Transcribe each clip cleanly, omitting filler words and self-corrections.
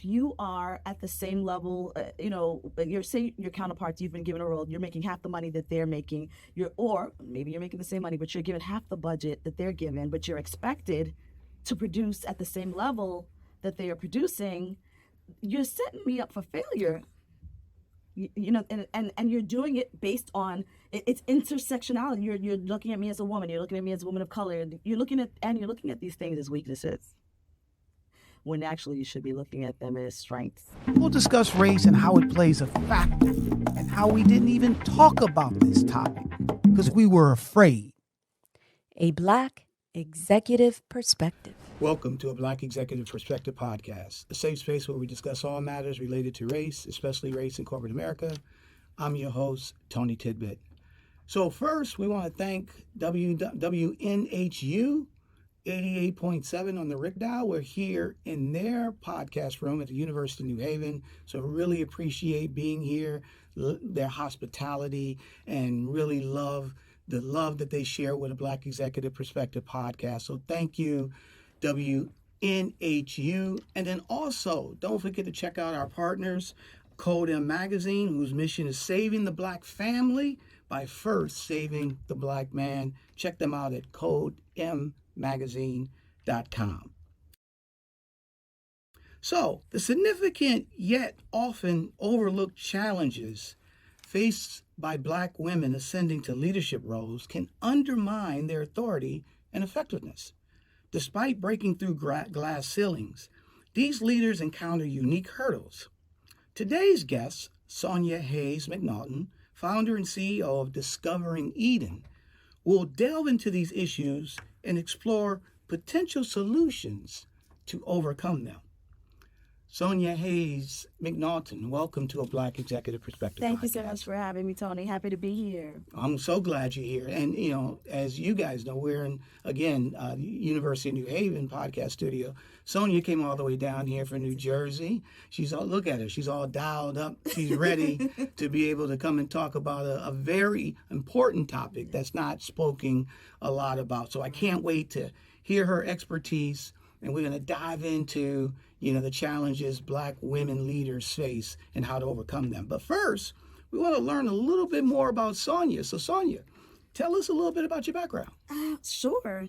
if you are at the same level, say your counterparts, you've been given a role, you're making half the money that they're making, or maybe you're making the same money, but you're given half the budget that they're given, but you're expected to produce at the same level that they are producing, you're setting me up for failure. And you're doing it based on it's intersectionality. You're looking at me as a woman. You're looking at me as a woman of color. You're looking at these things as weaknesses, when actually you should be looking at them as strengths. We'll discuss race and how it plays a factor, and how we didn't even talk about this topic because we were afraid. A Black Executive Perspective. Welcome to a Black Executive Perspective podcast, a safe space where we discuss all matters related to race, especially race in corporate America. I'm your host, TonyTidbit. So first, we want to thank WNHU 88.7 on the Rick Dial. We're here in their podcast room at the University of New Haven, so really appreciate being here, their hospitality, and really love the love that they share with a Black Executive Perspective podcast. So thank you, WNHU. And then also, don't forget to check out our partners, Code M Magazine, whose mission is saving the Black family by first saving the Black man. Check them out at codemmagazine.com. So, the significant yet often overlooked challenges faced by Black women ascending to leadership roles can undermine their authority and effectiveness. Despite breaking through glass ceilings, these leaders encounter unique hurdles. Today's guest, Sonja Hayes McNaughton, founder and CEO of Discovering Eden, will delve into these issues and explore potential solutions to overcome them. Sonja Hayes McNaughton, welcome to a Black Executive Perspective Thank podcast. you so much for having me, Tony. Happy to be here. I'm so glad you're here. And, as you guys know, we're in, again, the University of New Haven podcast studio. Sonja came all the way down here from New Jersey. Look at her. She's all dialed up. She's ready to be able to come and talk about a very important topic that's not spoken a lot about. So I can't wait to hear her expertise. And we're going to dive into, the challenges Black women leaders face and how to overcome them. But first, we want to learn a little bit more about Sonja. So Sonja, tell us a little bit about your background. Sure.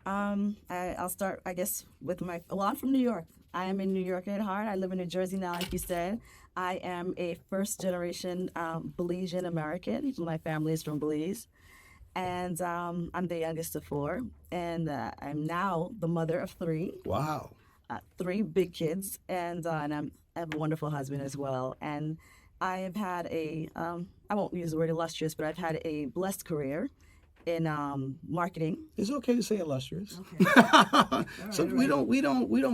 I'll start, I guess, with I'm from New York. I am in New York at heart. I live in New Jersey now, like you said. I am a first-generation Belizean American. My family is from Belize. And I'm the youngest of four. And I'm now the mother of three. Wow. 3 big kids, and I have a wonderful husband as well. And I have had I won't use the word illustrious, but I've had a blessed career in marketing. It's okay to say illustrious. Okay. So we don't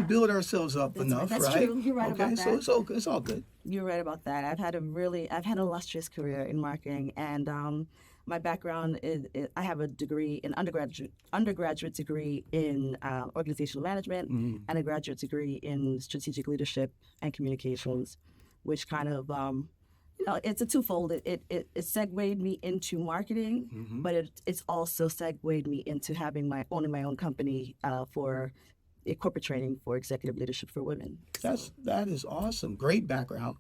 build ourselves up enough, That's right? true. You're right about that. So it's all good. You're right about that. I've had an illustrious career in marketing, and my background is I have a degree, an undergraduate degree in organizational management, and a graduate degree in strategic leadership and communications, which kind of, it's a twofold. It segued me into marketing, but it's also segued me into owning my own company for corporate training for executive leadership for women. That is awesome. Great background.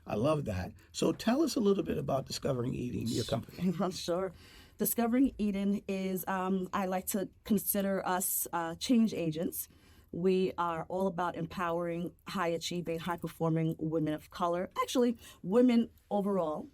I love that. So tell us a little bit about Discovering Eden, your company. Sure. Discovering Eden is, I like to consider us change agents. We are all about empowering high-achieving, high-performing women of color. Actually, women overall,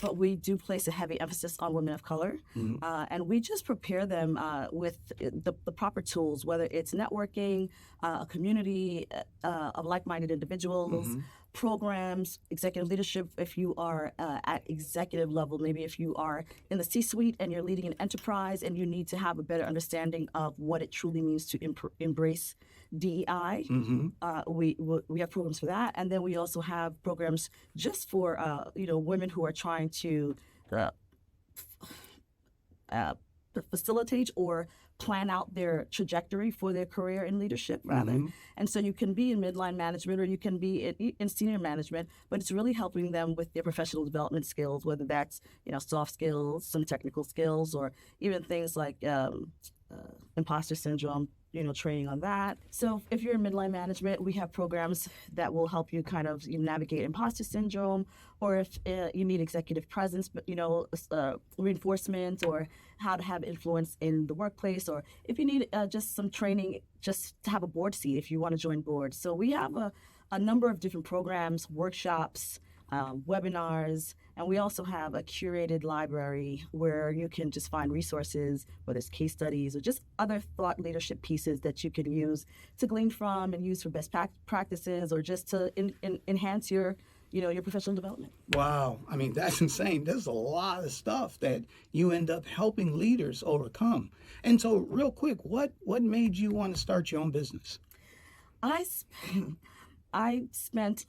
but we do place a heavy emphasis on women of color. And we just prepare them with the proper tools, whether it's networking, a community of like-minded individuals, programs, executive leadership. If you are at executive level, maybe if you are in the C-suite and you're leading an enterprise and you need to have a better understanding of what it truly means to embrace DEI, we have programs for that. And then we also have programs just for women who are trying to facilitate or plan out their trajectory for their career in leadership, rather. And so you can be in midline management or you can be in senior management, but it's really helping them with their professional development skills, whether that's, soft skills, some technical skills, or even things like imposter syndrome, training on that. So if you're in midline management, we have programs that will help you kind of navigate imposter syndrome, or if you need executive presence, but reinforcement, or how to have influence in the workplace, or if you need just some training, just to have a board seat if you want to join boards. So we have a number of different programs, workshops, webinars, and we also have a curated library where you can just find resources, whether it's case studies or just other thought leadership pieces that you can use to glean from and use for best practices, or just to enhance your professional development. Wow. I mean, that's insane. There's a lot of stuff that you end up helping leaders overcome. And so real quick, what made you want to start your own business? I spent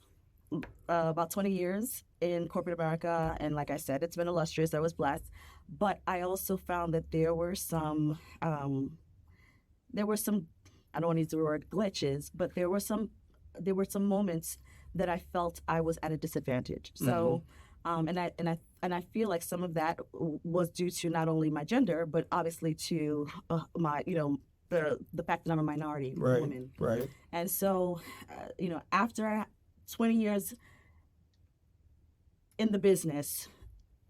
about 20 years in corporate America, and like I said, it's been illustrious. I was blessed, but I also found that there were some I don't want to use the word glitches, but there were some moments that I felt I was at a disadvantage. So, and I feel like some of that was due to not only my gender, but obviously to my the fact that I'm a minority woman. Right. And so, after 20 years in the business,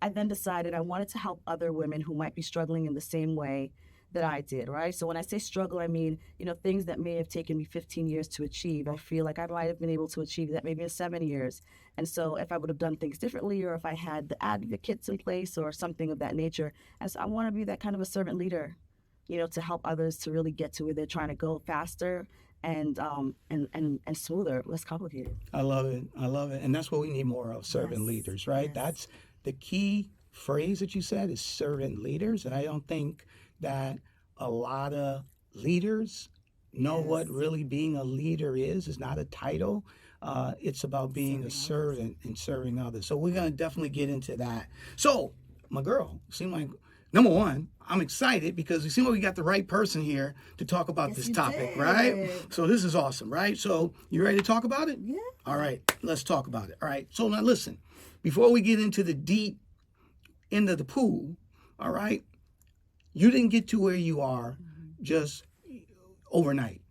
I then decided I wanted to help other women who might be struggling in the same way that I did, right? So when I say struggle, I mean, things that may have taken me 15 years to achieve. I feel like I might have been able to achieve that maybe in 7 years. And so if I would have done things differently, or if I had the advocates in place or something of that nature, and so I want to be that kind of a servant leader, to help others to really get to where they're trying to go faster and smoother, less complicated. I love it. And that's what we need more of, servant leaders, right? Yes. That's the key phrase that you said, is servant leaders. And I don't think that a lot of leaders know what really being a leader is. It's not a title. It's about being a servant and serving others. So we're going to definitely get into that. So, my girl, seemed like, number one, I'm excited because you seem like we got the right person here to talk about this topic, right? So this is awesome, right? So you ready to talk about it? Yeah. All right, let's talk about it. All right, so now listen, before we get into the deep end of the pool, all right, you didn't get to where you are just overnight.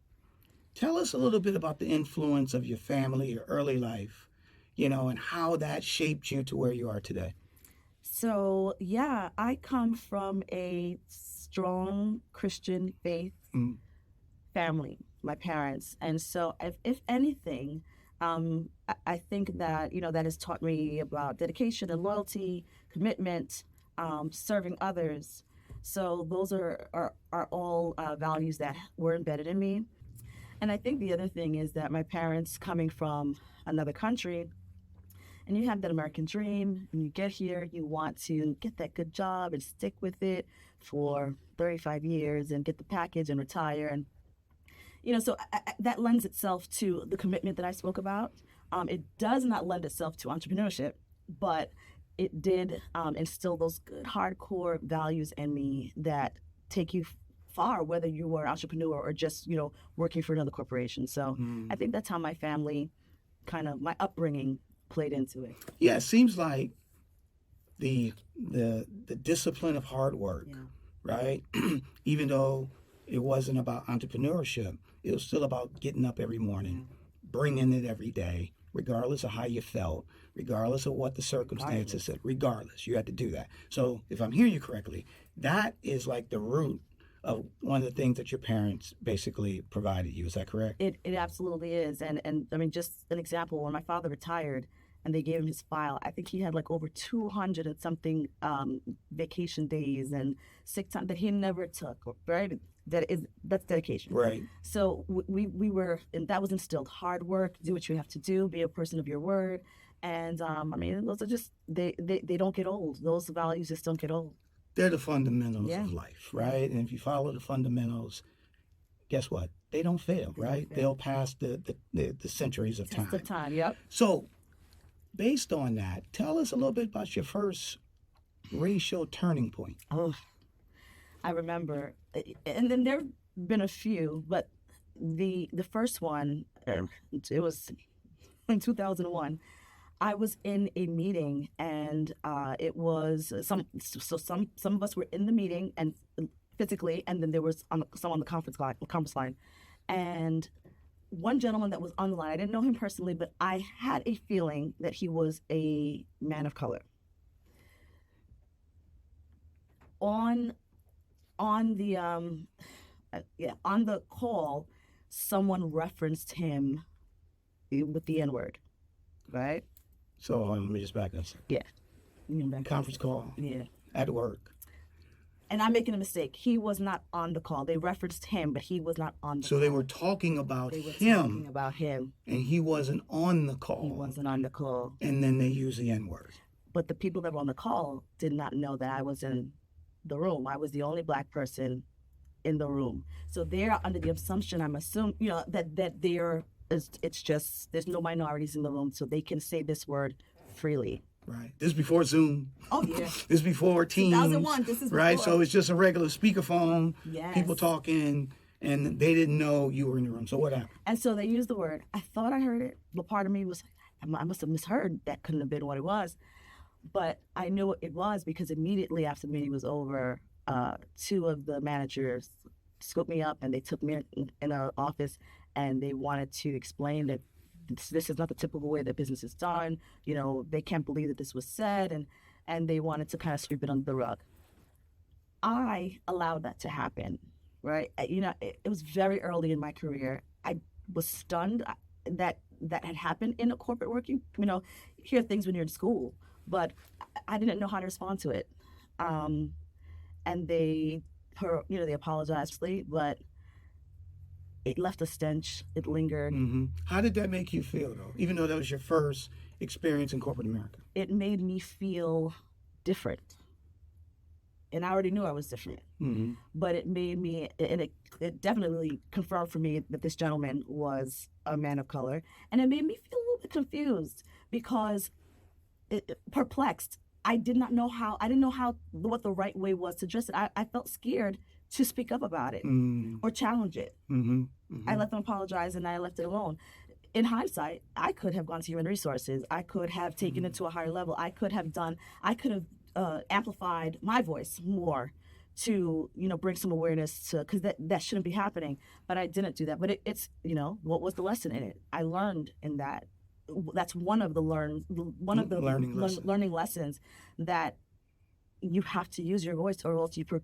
Tell us a little bit about the influence of your family, your early life, and how that shaped you to where you are today. So, yeah, I come from a strong Christian faith family, my parents. And so, if anything, I think that, that has taught me about dedication and loyalty, commitment, serving others. So those are all values that were embedded in me. And I think the other thing is that my parents, coming from another country, and you have that American dream, and you get here, you want to get that good job and stick with it for 35 years and get the package and retire. And, so that lends itself to the commitment that I spoke about. It does not lend itself to entrepreneurship, but it did instill those good hardcore values in me that take you far, whether you were an entrepreneur or just, working for another corporation. So I think that's how my family, my upbringing, played into it. Yeah, it seems like the discipline of hard work, right? Even though it wasn't about entrepreneurship, it was still about getting up every morning, bringing it every day, regardless of how you felt, regardless of what the circumstances said, regardless, you had to do that. So if I'm hearing you correctly, that is like the root of one of the things that your parents basically provided you. Is that correct? It absolutely is. And I mean, just an example, when my father retired and they gave him his file, I think he had like over 200 and something vacation days and sick time that he never took, right? That's dedication. Right. So we were, and that was instilled: hard work, do what you have to do, be a person of your word. And I mean, those are just, they don't get old. Those values just don't get old. They're the fundamentals of life, right? And if you follow the fundamentals, guess what? They don't fail, right? They'll pass the centuries of time. Test of time, yep. So, based on that, tell us a little bit about your first racial turning point. Oh, I remember, and then there have been a few, but the first one, it was in 2001. I was in a meeting, and it was some of us were in the meeting, and physically, and then there was some on the conference line. And one gentleman that was on the line, I didn't know him personally, but I had a feeling that he was a man of color. On the call, someone referenced him with the N-word, right? So let me just back up. Yeah. Conference call. Yeah. At work. And I'm making a mistake. He was not on the call. They referenced him, but he was not on the call. So they were talking about They were him. talking about him. And he wasn't on the call. He wasn't on the call. And then they used the N-word. But the people that were on the call did not know that I was in the room. I was the only Black person in the room. So they're under the assumption, I'm assuming, that there's no minorities in the room, so they can say this word freely. Right. This is before Zoom. Oh, yeah. This is before Teams. 2001, this is right. before. So it's just a regular speakerphone. Yes. People talking, and they didn't know you were in the room. So what happened? And so they used the word. I thought I heard it, but part of me was, I must have misheard. That couldn't have been what it was. But I knew what it was because immediately after the meeting was over, two of the managers scooped me up and they took me in an office and they wanted to explain that this is not the typical way that business is done. They can't believe that this was said, and they wanted to kind of sweep it under the rug. I allowed that to happen, right? It was very early in my career. I was stunned that had happened in a corporate working. You hear things when you're in school, but I didn't know how to respond to it. And they apologized, but it left a stench. It lingered. Mm-hmm. How did that make you feel, though? Even though that was your first experience in corporate America? It made me feel different. And I already knew I was different. Mm-hmm. But it made me, and it definitely confirmed for me that this gentleman was a man of color. And it made me feel a little bit confused because perplexed. I didn't know what the right way was to address it. I felt scared to speak up about it or challenge it. Mm-hmm. Mm-hmm. I let them apologize and I left it alone. In hindsight, I could have gone to human resources. I could have taken it to a higher level. I could have amplified my voice more to, bring some awareness to, because that shouldn't be happening. But I didn't do that. But it's, what was the lesson in it? I learned in that. That's one of the learning lessons, that you have to use your voice, or else your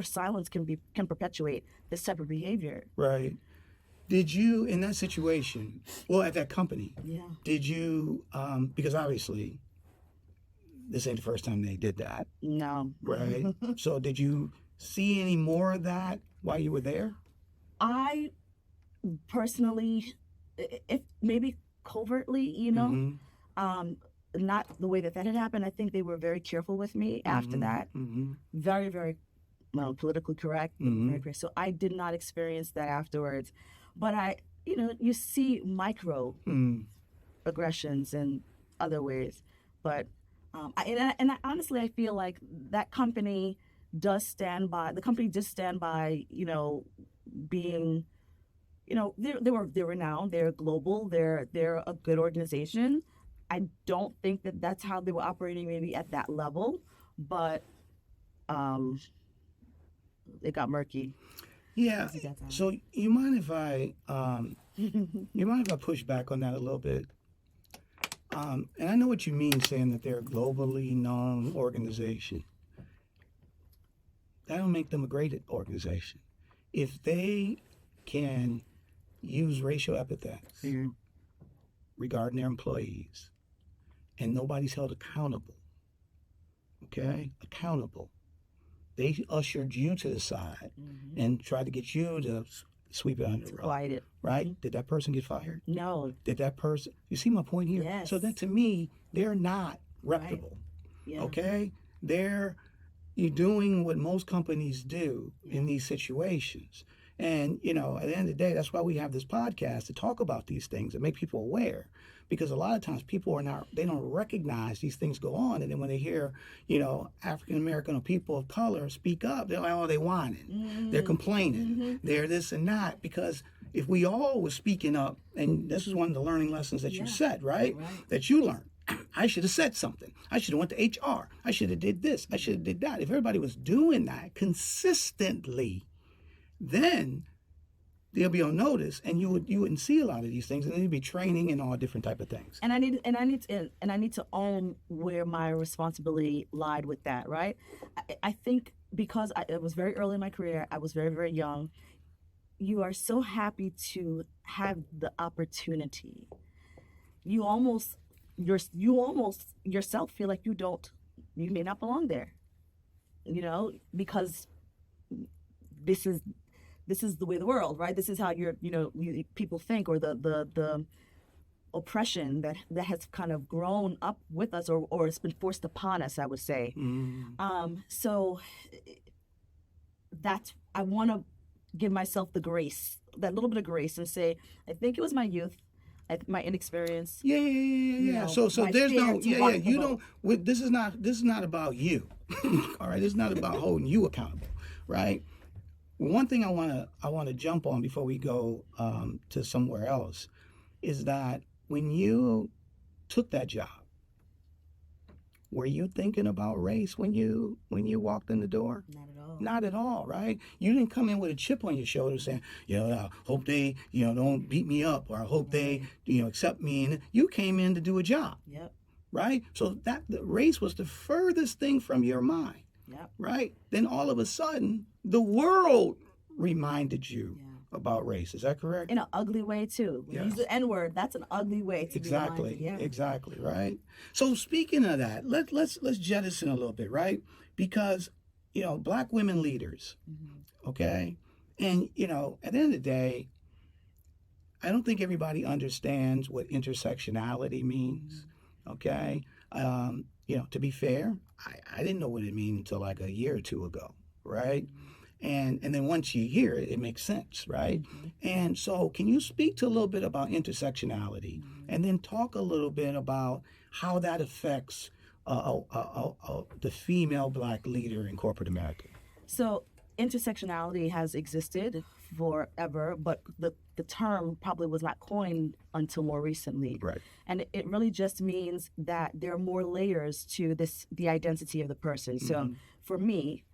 silence can perpetuate this type of behavior. Right. Did you, in that situation, at that company, did you, because obviously this ain't the first time they did that. No. Right. So did you see any more of that while you were there? I personally, if maybe covertly, not the way that had happened. I think they were very careful with me after that. Mm-hmm. Very, very politically correct. Mm-hmm. Very correct. So I did not experience that afterwards. But you see microaggressions in other ways. But I honestly, I feel like that company does stand by. The company did stand by, being. They're renowned, they're global, they're a good organization. I don't think that that's how they were operating maybe at that level, but it got murky. Yeah. So you mind if I push back on that a little bit? And I know what you mean saying that they're a globally known organization. That'll make them a great organization. If they can use racial epithets regarding their employees, and nobody's held accountable. Okay? Accountable. They ushered you to the side and tried to get you to sweep it under the rug. Right? Mm-hmm. Did that person get fired? No. Did that person, you see my point here? Yes. So that, to me, they're not reputable. Right. Yeah. Okay? You're doing what most companies do in these situations. And, at the end of the day, that's why we have this podcast to talk about these things and make people aware. Because a lot of times people they don't recognize these things go on. And then when they hear, African-American or people of color speak up, they're like, they whining. Mm-hmm. They're complaining. Mm-hmm. They're this and that. Because if we all were speaking up, and this is one of the learning lessons that you said, right? That you learned. I should have said something. I should have went to HR. I should have did this. I should have did that. If everybody was doing that consistently, then they'll be on notice, and you wouldn't see a lot of these things, and there'd be training and all different type of things. And I need to own where my responsibility lied with that, right? I think because it was very early in my career, I was very, very young. You are so happy to have the opportunity. You almost yourself feel like you may not belong there, because this is the way of the world, right? This is how people think, or the oppression that has kind of grown up with us, or it's been forced upon us, I would say. So that's, I want to give myself the grace, that little bit of grace, and say, I think it was my youth, my inexperience. Yeah. So there's no, you don't. This is not about you. All right, this is not about holding you accountable, right? One thing I want to jump on before we go to somewhere else is that when you took that job, were you thinking about race when you walked in the door? Not at all. Not at all, right? You didn't come in with a chip on your shoulder saying, I hope they, don't beat me up, or I hope they, accept me. And you came in to do a job. Yep. Right? So the race was the furthest thing from your mind. Yep. Right? Then all of a sudden, the world reminded you about race. Is that correct? In an ugly way, too. When you use the N-word, that's an ugly way to be reminded. Yeah. Exactly, right? So speaking of that, let's jettison a little bit, right? Because, Black women leaders, okay? And, at the end of the day, I don't think everybody understands what intersectionality means, okay? To be fair, I didn't know what it meant until like a year or two ago, right? And then once you hear it, it makes sense, right? And so can you speak to a little bit about intersectionality, and then talk a little bit about how that affects the female Black leader in corporate America? So intersectionality has existed forever, but the term probably was not coined until more recently. Right. And it really just means that there are more layers to the identity of the person. So for me,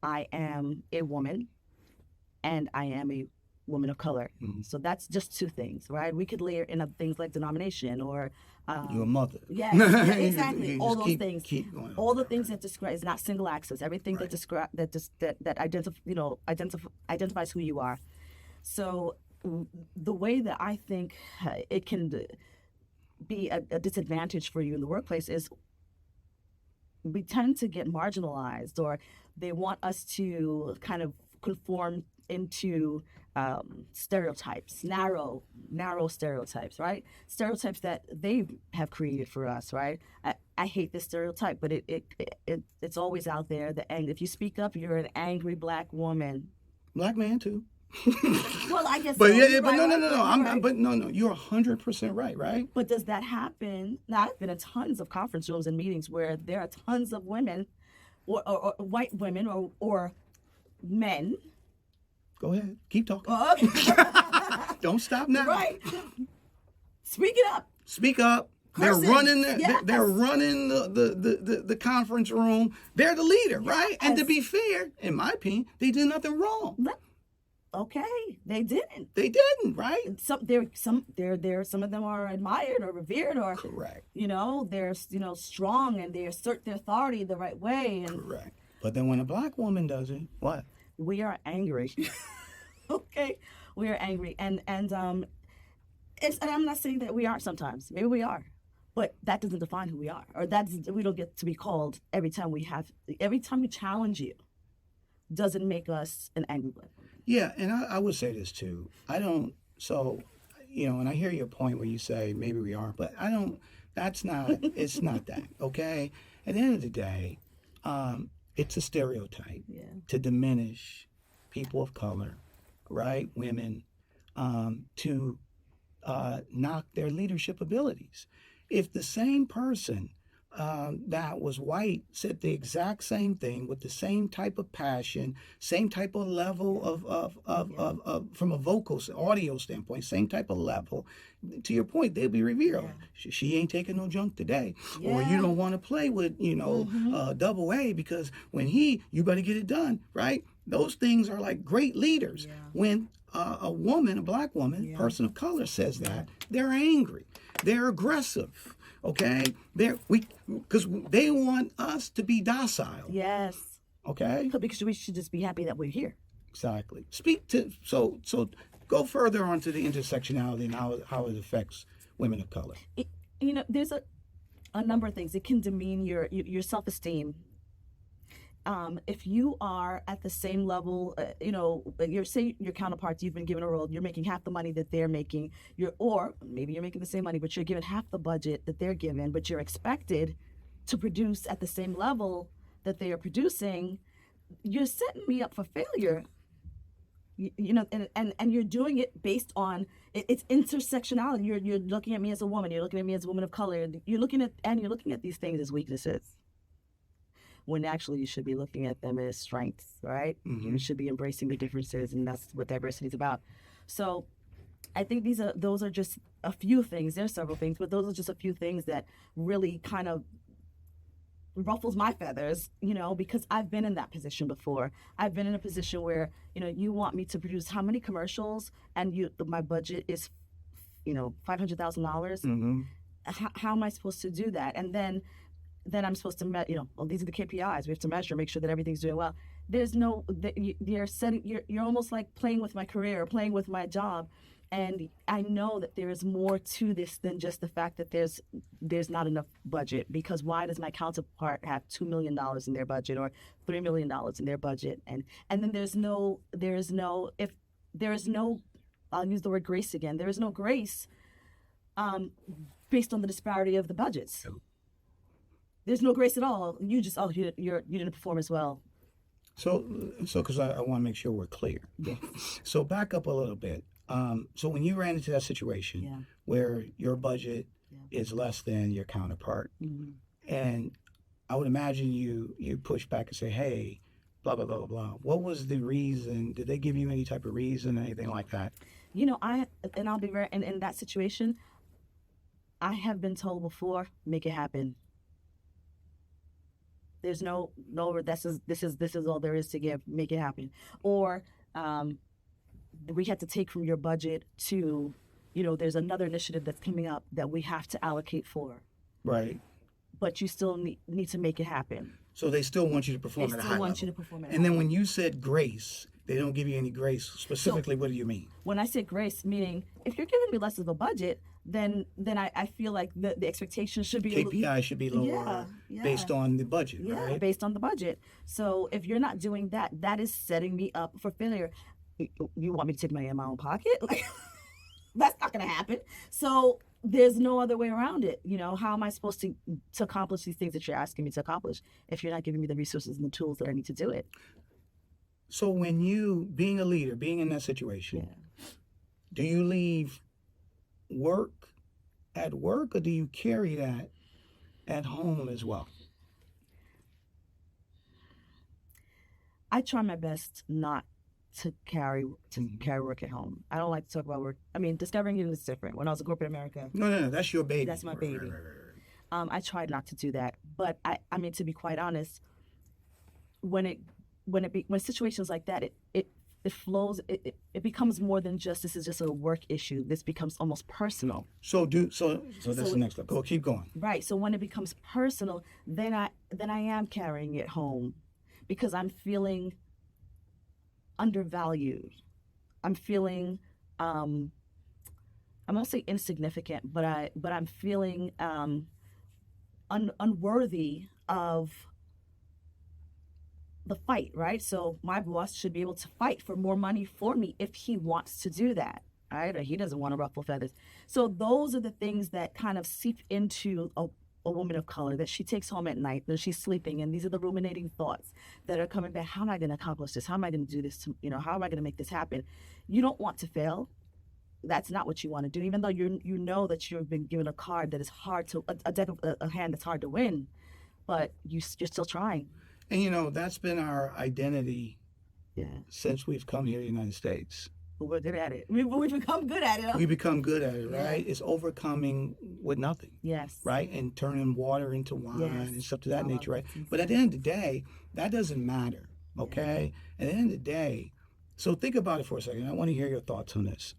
I am a woman, and I am a woman of color. So that's just two things, right? We could layer in other things like denomination, or you're a mother. Yeah, exactly. All those things. Keep going. All the things that describe is not single axis. Everything that describe that identifies who you are. So the way that I think it can be a disadvantage for you in the workplace is we tend to get marginalized, or they want us to kind of conform into stereotypes, narrow stereotypes, right? Stereotypes that they have created for us, right? I hate this stereotype, but it's always out there. If you speak up, you're an angry Black woman. Black man too. Well, I guess. But so. but right, no. But no. You're 100% right. But does that happen? Now, I've been in tons of conference rooms and meetings where there are tons of women, or white women, or men. Go ahead. Keep talking. Don't stop now. Right. Speak it up. Speak up. Person. They're running. They're running the conference room. They're the leader, right? And to be fair, in my opinion, they did nothing wrong. Okay, they didn't. They didn't, right? Some of them are admired or revered, or correct. They're strong, and they assert their authority the right way. And correct. But then when a Black woman does it, what? We are angry. Okay, we are angry, and I'm not saying that we aren't sometimes. Maybe we are, but that doesn't define who we are, or we don't get to be called every time we challenge you. Doesn't make us an angry Black woman. Yeah, and I would say this too. I don't. So, and I hear your point where you say maybe we are, but I don't. That's not. It's not that. Okay. At the end of the day, it's a stereotype to diminish people of color, right? Women, to knock their leadership abilities. If the same person that was white said the exact same thing with the same type of passion, same type of level of from a audio standpoint, same type of level. To your point, they'd be revealed. Yeah. She ain't taking no junk today, or you don't want to play with double A because when you better get it done, right? Those things are like great leaders. Yeah. When a woman, a black woman, person of color says that, they're angry, they're aggressive. Okay, because they want us to be docile. Yes. Okay. Because we should just be happy that we're here. Exactly. So go further onto the intersectionality and how it affects women of color. There's a number of things. It can demean your self-esteem. If you are at the same level, your counterparts, you've been given a role, you're making half the money that they're making, or maybe you're making the same money, but you're given half the budget that they're given, but you're expected to produce at the same level that they are producing, you're setting me up for failure. And you're doing it based on it's intersectionality. You're looking at me as a woman, you're looking at me as a woman of color, you're looking at these things as weaknesses, when actually you should be looking at them as strengths, right? Mm-hmm. You should be embracing the differences, and that's what diversity is about. So I think those are just a few things. There's several things, but those are just a few things that really kind of ruffles my feathers, because I've been in that position before. I've been in a position where, you want me to produce how many commercials, and my budget is, $500,000. Mm-hmm. How am I supposed to do that? And then I'm supposed to, these are the KPIs. We have to measure, make sure that everything's doing well. There's no, you're almost like playing with my career, playing with my job. And I know that there is more to this than just the fact that there's not enough budget, because why does my counterpart have $2 million in their budget or $3 million in their budget? And then there is no, I'll use the word grace again. There is no grace based on the disparity of the budgets. There's no grace at all. You just, you didn't perform as well. So because I want to make sure we're clear. Yeah. So back up a little bit. So when you ran into that situation where your budget is less than your counterpart, mm-hmm. and I would imagine you push back and say, hey, blah, blah, blah, blah, blah. What was the reason? Did they give you any type of reason, anything like that? I'll be very, in that situation, I have been told before, make it happen. There's no, this is all there is to give, make it happen. Or we had to take from your budget to, there's another initiative that's coming up that we have to allocate for. Right. But you still need to make it happen. So they still want you to perform at a high level. They still want you to perform at a high level. And then when you said grace, they don't give you any grace. Specifically, what do you mean? When I say grace, meaning if you're giving me less of a budget, then I feel like the expectation should be KPI should be lower based on the budget, right? Based on the budget. So if you're not doing that, that is setting me up for failure. You want me to take money in my own pocket? Like, that's not going to happen. So there's no other way around it. How am I supposed to accomplish these things that you're asking me to accomplish if you're not giving me the resources and the tools that I need to do it? So when you, being a leader, being in that situation, do you leave work at work, or do you carry that at home as well? I try my best not to carry work at home. I don't like to talk about work. I mean, Discovering It is different. When I was in corporate America. No, that's your baby. That's my baby. I tried not to do that, but I mean, to be quite honest, when situations like that, it flows. It becomes more than just, this is just a work issue. This becomes almost personal. So that's the next step. Go, keep going. Right. So when it becomes personal, then I am carrying it home, because I'm feeling undervalued. I'm feeling I won't say insignificant, but I'm feeling unworthy of the fight, right? So my boss should be able to fight for more money for me if he wants to do that, right? Or he doesn't want to ruffle feathers. So those are the things that kind of seep into a woman of color, that she takes home at night, that she's sleeping, and these are the ruminating thoughts that are coming back. How am I going to accomplish this? How am I going to do this? How am I going to make this happen? You don't want to fail. that's not what you want to do, even though you know that you've been given a card that is hard to, a deck of a hand that's hard to win, but you're still trying. And that's been our identity Yeah. since we've come here to the United States. But we're good at it. We've become good at it. We become good at it, right? It's overcoming with nothing. Yes. Right? And turning water into wine and stuff to that I nature, love right? that. But at the end of the day, that doesn't matter, okay? At the end of the day, so think about it for a second. I want to hear your thoughts on this.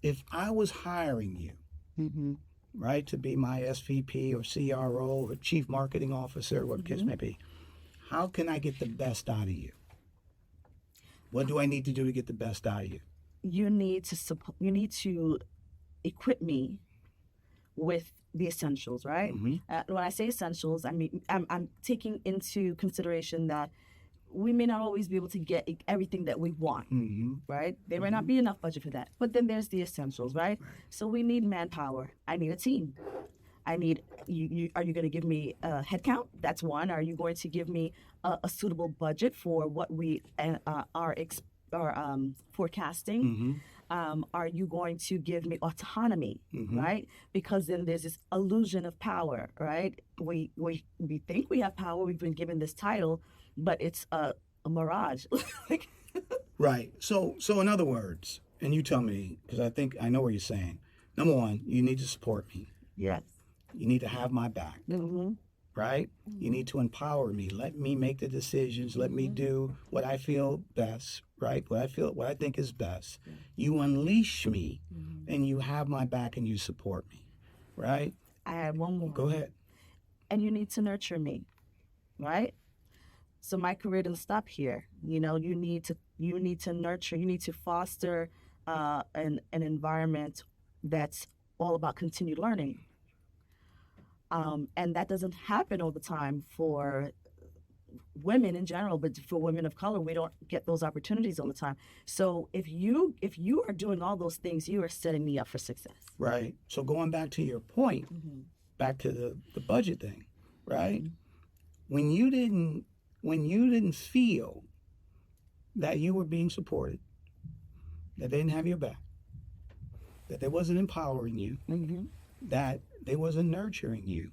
If I was hiring you, right, to be my SVP or CRO or Chief Marketing Officer, what the case may be, how can I get the best out of you? What do I need to do to get the best out of you? You need to equip me with the essentials, right? When I say essentials, I mean I'm taking into consideration that we may not always be able to get everything that we want, right? There may not be enough budget for that. But then there's the essentials, right? So we need manpower. I need a team. I need you. Are you going to give me a headcount? That's one. Are you going to give me a suitable budget for what we are forecasting? Are you going to give me autonomy, right? Because then there's this illusion of power, right? We think we have power. We've been given this title, but it's a mirage. Right. So in other words, and you tell me, because I think I know what you're saying. Number one, you need to support me. Yes. You need to have my back, right? You need to empower me. Let me make the decisions. Let me do what I feel best, right? What I think is best. You unleash me, and you have my back, and you support me, right? I have one more. Go ahead. And you need to nurture me, right? So my career doesn't stop here. You need to nurture. You need to foster an environment that's all about continued learning. And that doesn't happen all the time for women in general, but for women of color, we don't get those opportunities all the time. So if you are doing all those things, you are setting me up for success. Right. So going back to your point, back to the budget thing, right? When you didn't feel that you were being supported, that they didn't have your back, that they wasn't empowering you, that they wasn't nurturing you,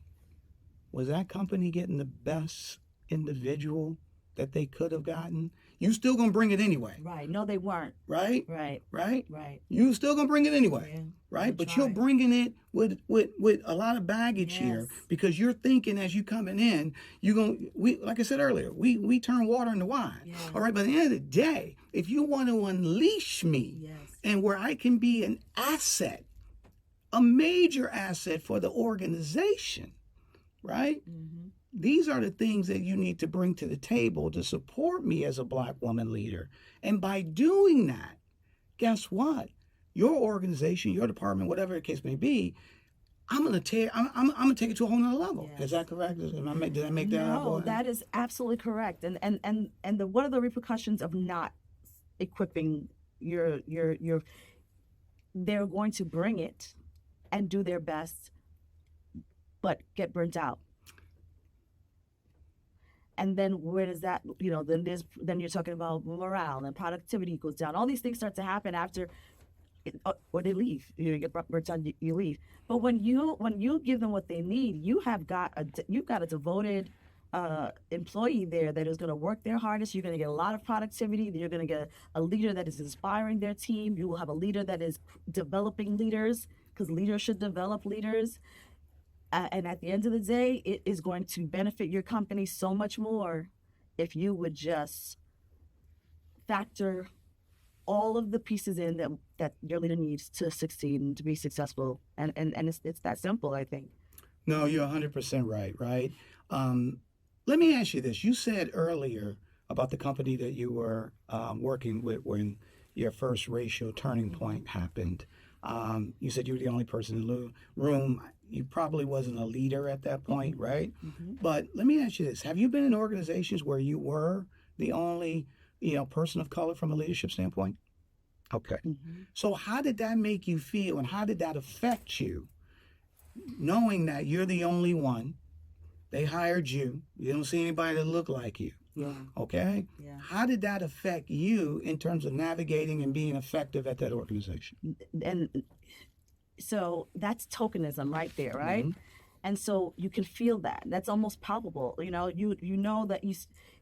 was that company getting the best individual that they could have gotten? You still gonna bring it anyway. Right. No, they weren't. Right? Right. Right? Right. You still gonna bring it anyway. Yeah. Right? We're But you're trying. bringing it with a lot of baggage here, because you're thinking as you coming in, like I said earlier, we turn water into wine. Yeah. All right, but at the end of the day, if you want to unleash me and where I can be an asset, a major asset for the organization, right? These are the things that you need to bring to the table to support me as a Black woman leader. And by doing that, guess what? Your organization, your department, whatever the case may be, I'm gonna take it to a whole nother level. Is that correct? Did I make that up? No, that is absolutely correct. And what are the repercussions of not equipping your they're going to bring it and do their best, but get burnt out. And then where does that, then you're talking about morale and productivity goes down. All these things start to happen after, or they leave. You get burnt out, you leave. But when you give them what they need, you've got a devoted employee there that is going to work their hardest. You're going to get a lot of productivity. You're going to get a leader that is inspiring their team. You will have a leader that is developing leaders, because leaders should develop leaders. And at the end of the day, it is going to benefit your company so much more if you would just factor all of the pieces in that your leader needs to succeed and to be successful. And it's that simple, I think. No, you're 100% right? Let me ask you this. You said earlier about the company that you were working with when your first racial turning point happened. You said you were the only person in the room. You probably wasn't a leader at that point, right? But let me ask you this. Have you been in organizations where you were the only, person of color from a leadership standpoint? Okay. So how did that make you feel, and how did that affect you, knowing that you're the only one? They hired you. You don't see anybody that look like you. Yeah. Okay? Yeah. How did that affect you in terms of navigating and being effective at that organization? And so that's tokenism right there, right? Mm-hmm. And so you can feel that. That's almost palpable. You know that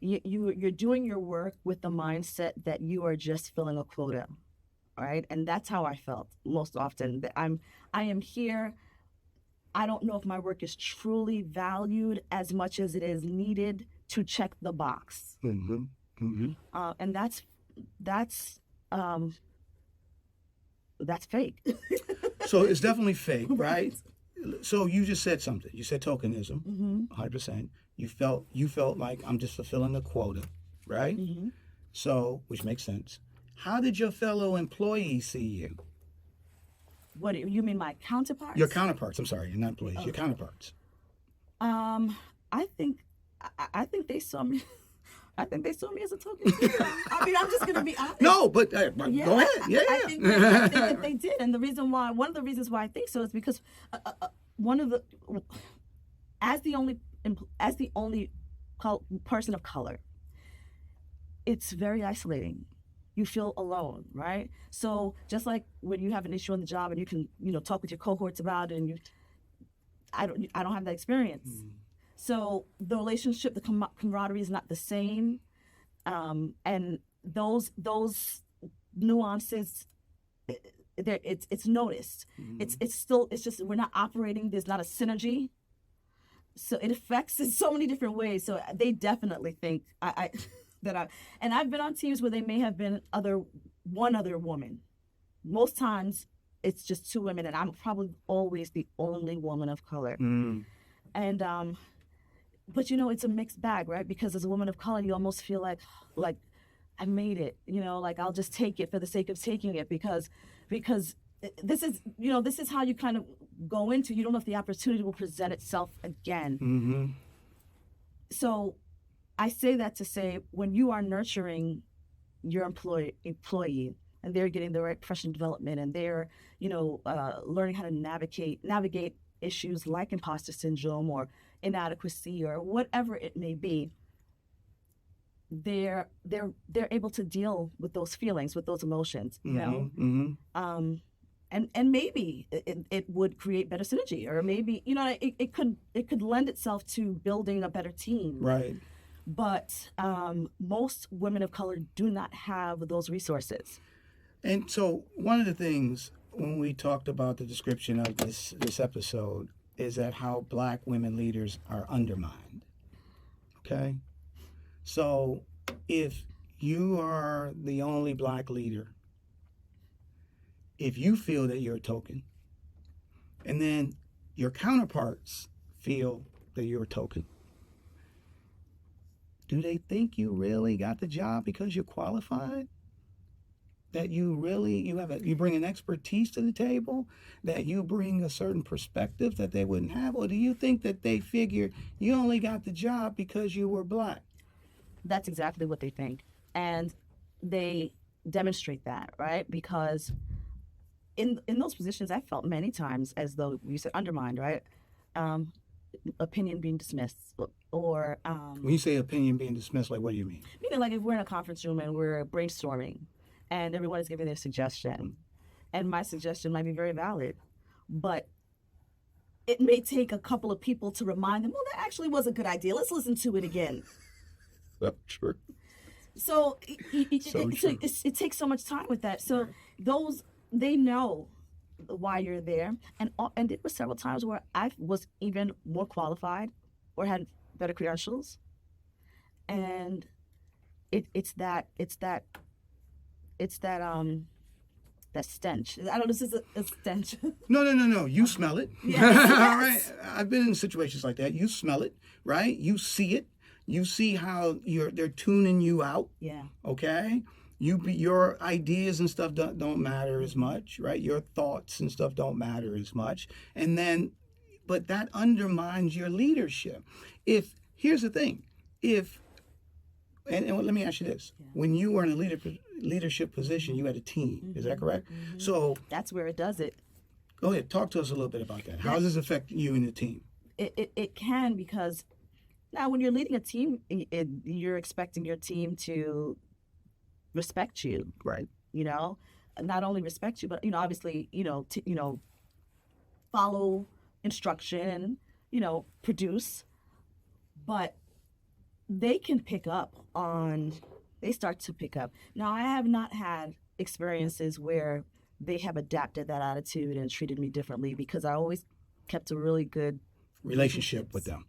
you're doing your work with the mindset that you are just filling a quota, right? And that's how I felt most often. That I am here. I don't know if my work is truly valued as much as it is needed to check the box. Mm-hmm. Mm-hmm. And that's fake. So it's definitely fake, right? So you just said something. You said tokenism, 100%. You felt like I'm just fulfilling a quota, right? Mm-hmm. So, which makes sense. How did your fellow employees see you? What do you mean, my counterparts? Your counterparts. I'm sorry, not employees. Your counterparts. I think they saw me. I think they saw me as a token. I mean, I'm just gonna be honest. No, but go ahead. Yeah, I think that they did, and one of the reasons why I think so is because as the only person of color, it's very isolating. You feel alone, right? So just like when you have an issue on the job and you can, talk with your cohorts about it, and I don't have that experience. So the relationship, the camaraderie is not the same, and those nuances, it's noticed. It's just we're not operating. There's not a synergy. So it affects in so many different ways. So they definitely think and I've been on teams where they may have been one other woman. Most times it's just two women, and I'm probably always the only woman of color. And but it's a mixed bag, right? Because as a woman of color, you almost feel like I made it, like I'll just take it for the sake of taking it because this is how you kind of go into, you don't know if the opportunity will present itself again. Mm-hmm. So I say that to say, when you are nurturing your employee and they're getting the right professional development and they're, learning how to navigate issues like imposter syndrome or inadequacy or whatever it may be, they're able to deal with those feelings, with those emotions, and maybe it would create better synergy, or maybe it could lend itself to building a better team, right? But most women of color do not have those resources. And so one of the things when we talked about the description of this episode is that how Black women leaders are undermined. Okay? So if you are the only Black leader, if you feel that you're a token, and then your counterparts feel that you're a token, do they think you really got the job because you're qualified? That you bring an expertise to the table, that you bring a certain perspective that they wouldn't have? Or do you think that they figure you only got the job because you were Black? That's exactly what they think. And they demonstrate that, right? Because in those positions, I felt many times as though you said undermined, right? Opinion being dismissed, or when you say opinion being dismissed, like what do you mean? Meaning, like if we're in a conference room and we're brainstorming, and everyone is giving their suggestion, and my suggestion might be very valid, but it may take a couple of people to remind them, well, that actually was a good idea. Let's listen to it again. That's true. So it takes so much time with that. So they know why you're there, and there were several times where I was even more qualified or had better credentials, and it's that stench. I don't know. This is a stench. No. You smell it. Yes. All right. I've been in situations like that. You smell it, right? You see it. You see how they're tuning you out. Yeah. Okay. Your ideas and stuff don't matter as much, right? Your thoughts and stuff don't matter as much, but that undermines your leadership. Here's the thing, and let me ask you this: when you were in a leadership position, you had a team. Is that correct? Mm-hmm. So that's where it does it. Go ahead, talk to us a little bit about that. How does this affect you and the team? It can, because Now, when you're leading a team, you're expecting your team to respect you, Right. you know, not only respect you, but, obviously, follow instruction, produce, but they start to pick up. Now, I have not had experiences where they have adapted that attitude and treated me differently, because I always kept a really good Relationship with them.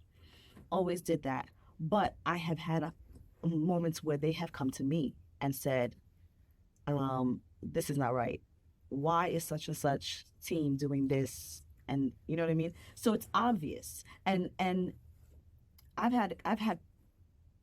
Always did that. But I have had moments where they have come to me and said, this is not right. Why is such and such team doing this? And you know what I mean? So it's obvious. And I've had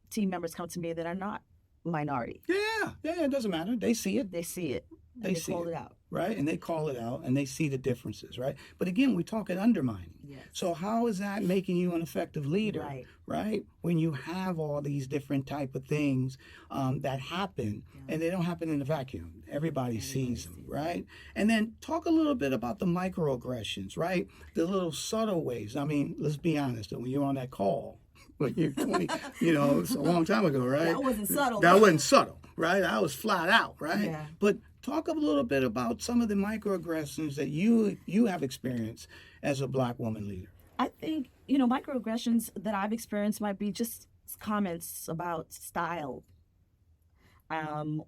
team members come to me that are not minority. Yeah, it doesn't matter. They see it. They see it. And they call it out. Right, and they call it out, and they see the differences, right? But again, we talk at undermining. Yes. So how is that making you an effective leader, right? When you have all these different type of things that happen, and they don't happen in a vacuum. Everybody sees them, right? And then talk a little bit about the microaggressions, right? The little subtle ways. I mean, let's be honest, when you're on that call, when you're 20, it's a long time ago, right? That wasn't subtle. That wasn't subtle, right? I was flat out, right? Yeah. But talk a little bit about some of the microaggressions that you have experienced as a Black woman leader. I think, microaggressions that I've experienced might be just comments about style,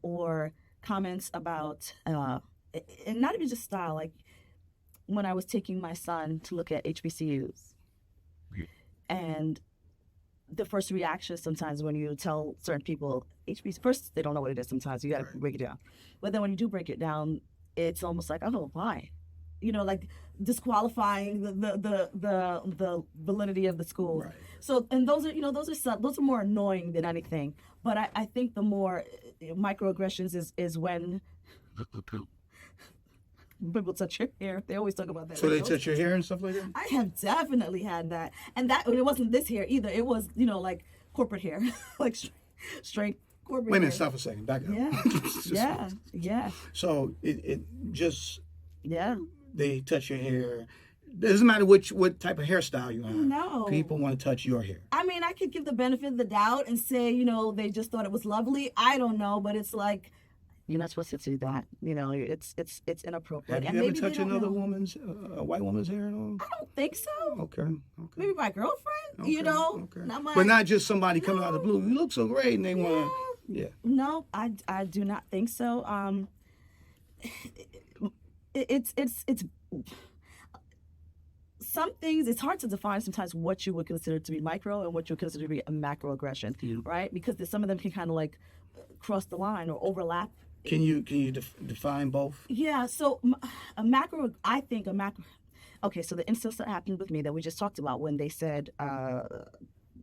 or comments about, and not even just style, like when I was taking my son to look at HBCUs. And the first reaction sometimes when you tell certain people HBCU, first they don't know what it is sometimes. You got to break it down. But then when you do break it down, it's almost like, oh, why? Like disqualifying the validity of the school. Right. So, and those are more annoying than anything. But I think the more microaggressions is when people touch your hair. They always talk about that. So they touch your hair and stuff like that? I have definitely had that. And that it wasn't this hair either. It was, like corporate hair, like straight corporate hair. Wait a minute, stop a second. Back up. Yeah. So it just... Yeah. They touch your hair. Doesn't matter what type of hairstyle you have. No. People want to touch your hair. I mean, I could give the benefit of the doubt and say, they just thought it was lovely. I don't know, but it's like, you're not supposed to do that. It's inappropriate. Have you ever touched another woman's, a white woman's hair at all? I don't think so. Okay. Maybe my girlfriend, Okay. Not my... But not just somebody coming out of the blue. You look so great and they want to, yeah. No, I do not think so. It's some things, it's hard to define sometimes what you would consider to be micro and what you would consider to be a macroaggression, right? Because some of them can kind of like cross the line or overlap. Can you define both? Yeah, so a macro, okay, so the instance that happened with me that we just talked about when they said,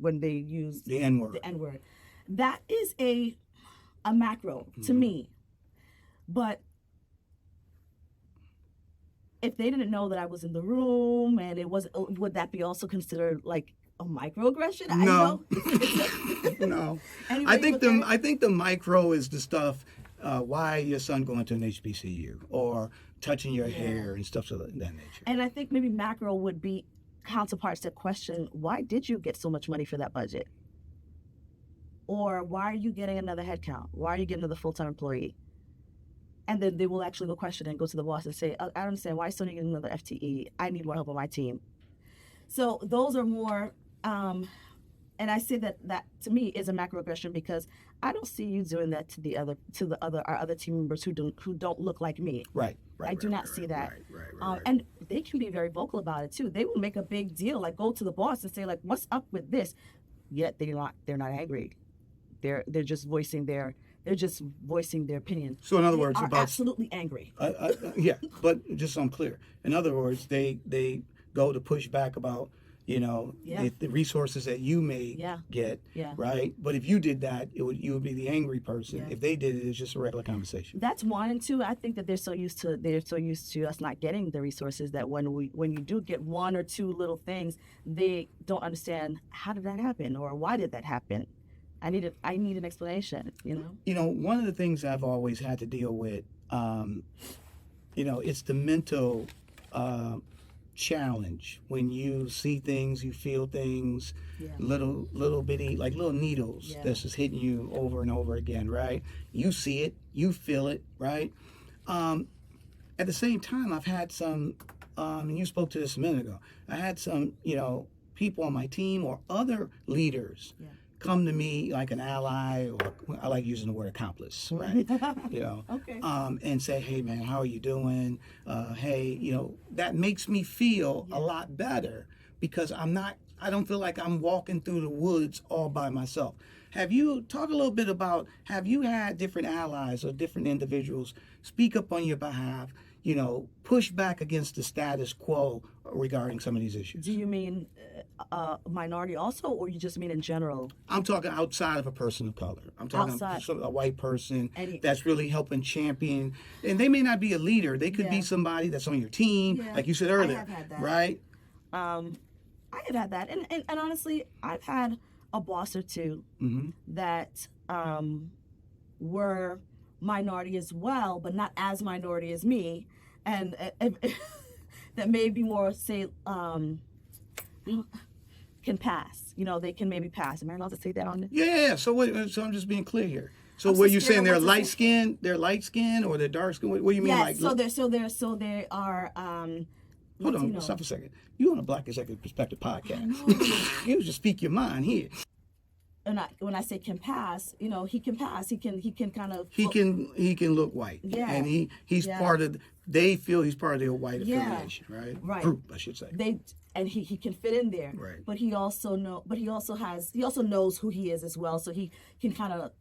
when they used the N-word. The N-word. That is a macro to me. But if they didn't know that I was in the room and it wasn't, would that be also considered like a microaggression? No. No. Anyway, I think the micro is the stuff, why your son going to an HBCU or touching your hair and stuff of that nature. And I think maybe macro would be counterparts that question, why did you get so much money for that budget? Or why are you getting another headcount? Why are you getting another full-time employee? And then they will actually go question and go to the boss and say, I don't understand, why is Sonja getting another FTE? I need more help on my team. So those are more, and I say that to me is a macroaggression because I don't see you doing that to our other team members who don't look like me. Right. I do not see that. Right. And they can be very vocal about it too. They will make a big deal, like go to the boss and say like, what's up with this? Yet they're not angry. They're just voicing their opinion. So in other words, are absolutely angry. Yeah, but just so I'm clear. In other words, they go to push back about the resources that you may get, right? But if you did that, you would be the angry person. If they did it, it's just a regular conversation. That's one, and two. I think that they're so used to us not getting the resources that when you do get one or two little things, they don't understand how did that happen or why did that happen. I need an explanation. One of the things I've always had to deal with, it's the mental challenge when you see things, you feel things, Yeah. little bitty, like little needles Yeah. that's just hitting you over and over again, right? You see it, you feel it, right? At the same time, I've had some, and you spoke to this a minute ago, I had some, people on my team or other leaders Yeah. come to me like an ally, or I like using the word accomplice, right? Okay. And say, hey man, how are you doing? Hey, that makes me feel a lot better because I don't feel like I'm walking through the woods all by myself. Have you talk a little bit about, have you had different allies or different individuals speak up on your behalf, push back against the status quo regarding some of these issues? Do you mean minority also, or you just mean in general? I'm talking outside of a person of color. I'm talking Outside. a white person And that's really helping champion. And they may not be a leader. They could be Yeah. somebody that's on your team, Yeah. like you said earlier, I have had that. right? I have had that, and honestly, I've had a boss or two that were minority as well, but not as minority as me, and that may be more, say, can pass. They can maybe pass. Am I allowed to say that on this? Yeah. So I'm just being clear here. So I'm were so you scared saying of they're what to light say. skinned? They're light skinned or they're dark skinned? What do you mean? Yes. Like, So they are. hold on, Latino. stop a second. You on a Black Executive Perspective podcast? You just speak your mind here. And when I say can pass, he can pass. He can kind of. He can look white. Yeah. And he's Yeah. part of. They feel he's part of their white Yeah. affiliation, right? Right. Group, I should say. He can fit in there. Right. But he also knows who he is as well, so he can kind of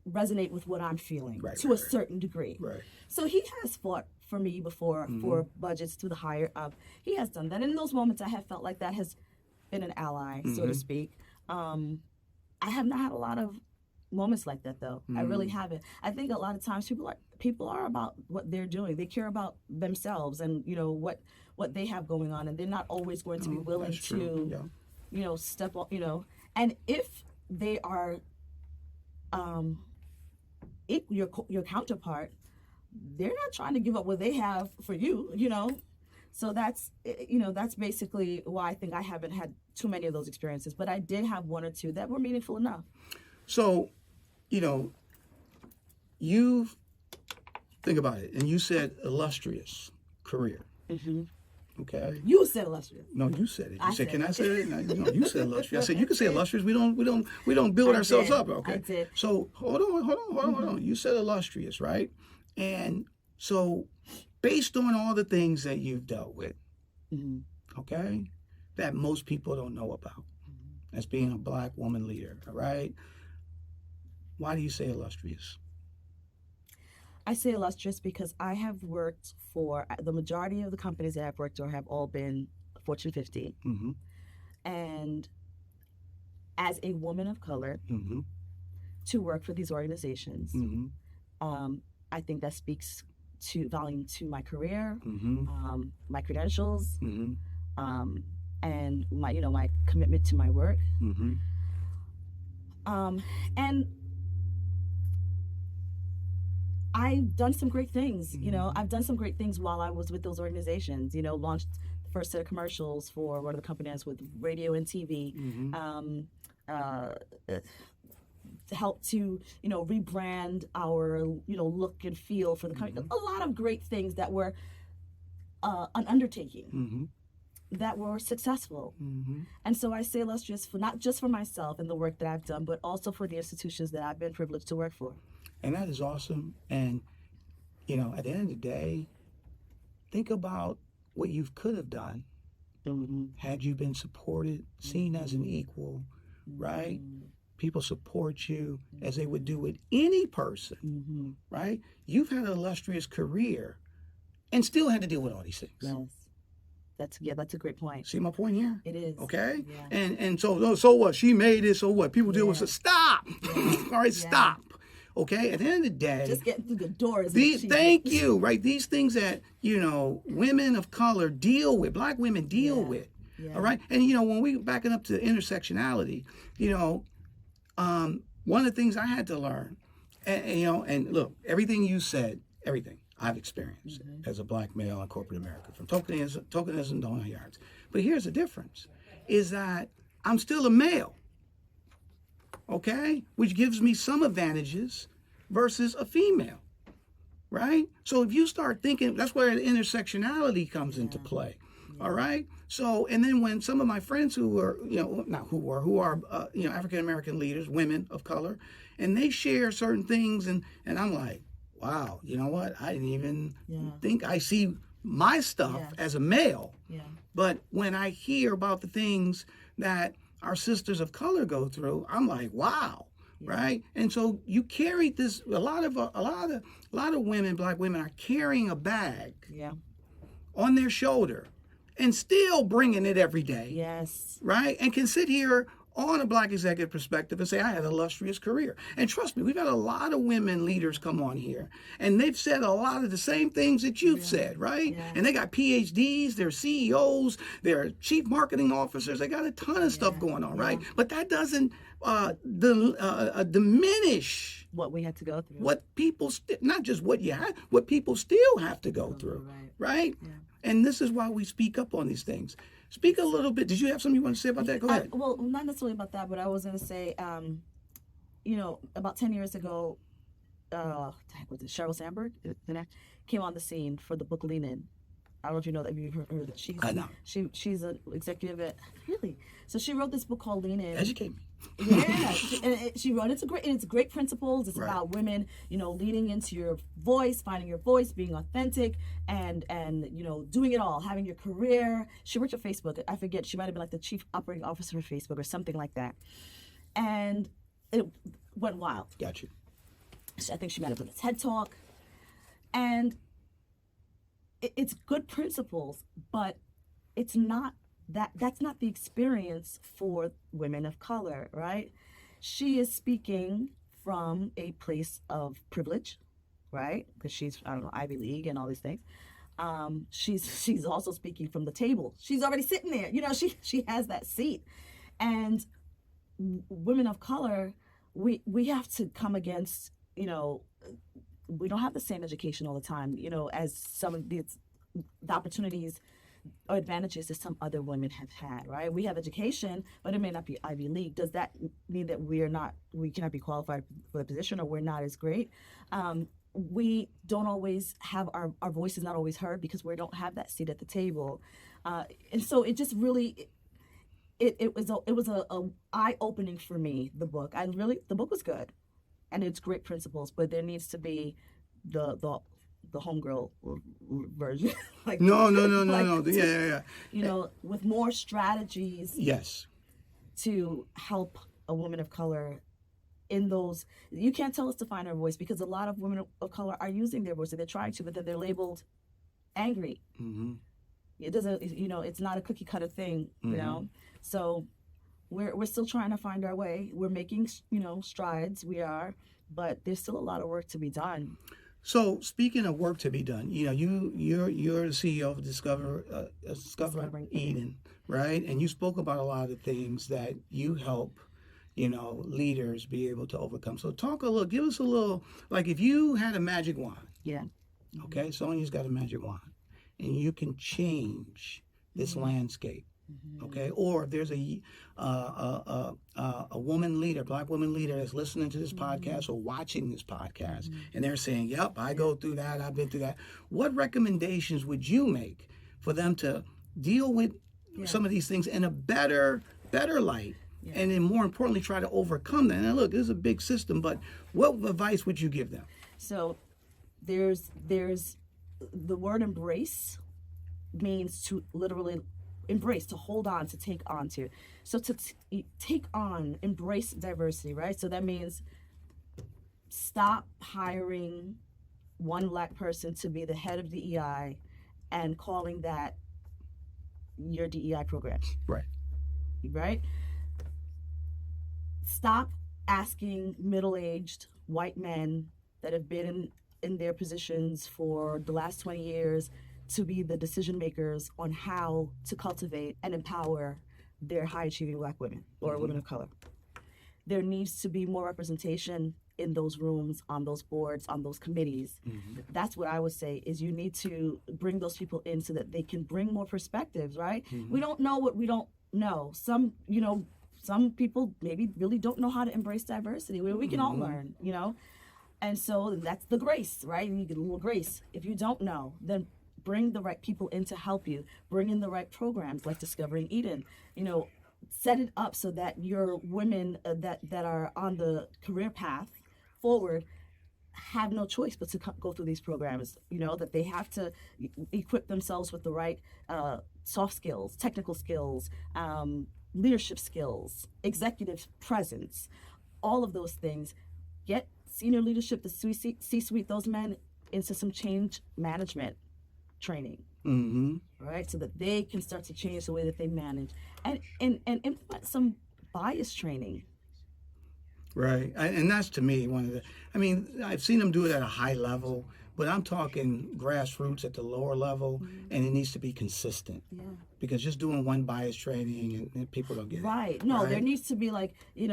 resonate with what I'm feeling to a certain degree. Right. So he has fought for me before for budgets to the higher up. He has done that. And in those moments, I have felt like that has been an ally, so to speak. I have not had a lot of moments like that, though. I really haven't. I think a lot of times people are about what they're doing. They care about themselves and what they have going on, and they're not always going to be willing That's true. to step up. And if they are your counterpart, they're not trying to give up what they have for you. So that's basically why I think I haven't had too many of those experiences, but I did have one or two that were meaningful enough. So, you think about it, and you said illustrious career. Okay. You said illustrious. No, you said it. You I said, said "Can it. I say it?" No, you said illustrious. I said, "You can say illustrious. We don't build I ourselves did. up." Okay. I did. So hold on. You said illustrious, right? And so, based on all the things that you've dealt with, okay, that most people don't know about, as being a Black woman leader, all right? Why do you say illustrious? I say illustrious because I have worked for the majority of the companies that I've worked for have all been Fortune 50. And as a woman of color, to work for these organizations, I think that speaks volume to my career, my credentials, and my commitment to my work. And I've done some great things. I've done some great things while I was with those organizations. Launched the first set of commercials for one of the companies with radio and TV. To help to rebrand our look and feel for the company. A lot of great things that were an undertaking that were successful. And so I say illustrious for not just for myself and the work that I've done, but also for the institutions that I've been privileged to work for. And that is awesome. And, at the end of the day, think about what you could have done had you been supported, seen as an equal, right? People support you as they would do with any person, right? You've had an illustrious career and still had to deal with all these things. Yes. That's a great point. See my point here? It is. Okay? Yeah. And so what? She made it, so what? People deal with it. Stop! All right, Yeah. stop. Okay? At the end of the day, Just getting through the doors. thank you, right? These things that, women of color deal with, Black women deal with. Yeah. All right? And, when we backing up to intersectionality, one of the things I had to learn, and look, everything you said, everything, I've experienced as a black male in corporate America, from tokenism to on yards. But here's the difference, is that I'm still a male, okay? Which gives me some advantages versus a female, right? So if you start thinking, that's where the intersectionality comes into play, all right? So, and then when some of my friends who are, who are African-American leaders, women of color, and they share certain things, and I'm like, wow, you know what? I didn't even think I see my stuff as a male. Yeah. But when I hear about the things that our sisters of color go through, I'm like, wow, right? And so you carry this. A lot of women, black women, are carrying a bag on their shoulder, and still bringing it every day. Yes. Right? And can sit here on a black executive perspective and say, I had an illustrious career. And trust me, we've had a lot of women leaders come on here, and they've said a lot of the same things that you've said, right? Yeah. And they got PhDs, they're CEOs, they're chief marketing officers, they got a ton of stuff going on, right? But that doesn't diminish what we had to go through. What people, not just what you had, what people still have to go through, right? Yeah. And this is why we speak up on these things. Speak a little bit. Did you have something you want to say about that? Go ahead. Well, not necessarily about that, but I was going to say, about 10 years ago, was it Sheryl Sandberg came on the scene for the book Lean In. I don't know if you know that. You've heard that. I know. She's an executive at, really? So she wrote this book called Lean In. Educate me. Yeah, she wrote it's great principles. It's about women, leading into your voice, finding your voice, being authentic, and doing it all, having your career. She worked at Facebook. I forget, she might have been like the chief operating officer of Facebook or something like that. And it went wild. Got you. I think she might have done a TED Talk. And it's good principles, but it's not that's not the experience for women of color, right? She is speaking from a place of privilege, right? Because she's, Ivy League and all these things. She's also speaking from the table. She's already sitting there. She has that seat. And women of color, we have to come against, we don't have the same education all the time, as some of the opportunities or advantages that some other women have had, right? We have education, but it may not be Ivy League. Does that mean that we cannot be qualified for the position, or we're not as great? We don't always have our voices not always heard because we don't have that seat at the table. And so it just really, it was a eye-opening for me, the book. The book was good, and it's great principles, but there needs to be the homegirl version. No. Yeah. With more strategies. Yes. To help a woman of color in those. You can't tell us to find our voice, because a lot of women of color are using their voice, and they're trying to, but then they're labeled angry. Mm-hmm. It doesn't, it's not a cookie cutter thing, So we're still trying to find our way. We're making, strides. We are, but there's still a lot of work to be done. So speaking of work to be done, you're the CEO of Discovering Eden, right? And you spoke about a lot of things that you help, leaders be able to overcome. So give us a little, like if you had a magic wand. Yeah. Okay, Sonja's got a magic wand, and you can change this landscape. Okay, or if there's a woman leader, black woman leader that's listening to this podcast or watching this podcast, and they're saying, yep, I go through that, I've been through that. What recommendations would you make for them to deal with some of these things in a better light? Yeah. And then more importantly, try to overcome that. Now look, this is a big system, but what advice would you give them? So there's the word embrace means to literally embrace, to hold on, to take on to. So to take on, embrace diversity, right? So that means stop hiring one black person to be the head of DEI and calling that your DEI program. Right. Right? Stop asking middle-aged white men that have been in their positions for the last 20 years to be the decision makers on how to cultivate and empower their high achieving black women or women of color. There needs to be more representation in those rooms, on those boards, on those committees. That's what I would say is you need to bring those people in so that they can bring more perspectives, right? We don't know what we don't know. Some people maybe really don't know how to embrace diversity. We can all learn, And so that's the grace, right? You get a little grace. If you don't know, then bring the right people in to help you. Bring in the right programs like Discovering Eden. Set it up so that your women that are on the career path forward have no choice but to go through these programs. That they have to equip themselves with the right soft skills, technical skills, leadership skills, executive presence, all of those things. Get senior leadership, the C-suite, those men into some change management training, right? So that they can start to change the way that they manage and implement some bias training. Right. And that's, to me, I've seen them do it at a high level, but I'm talking grassroots at the lower level, and it needs to be consistent. Yeah. Because just doing one bias training and people don't get it. Right. No, there needs to be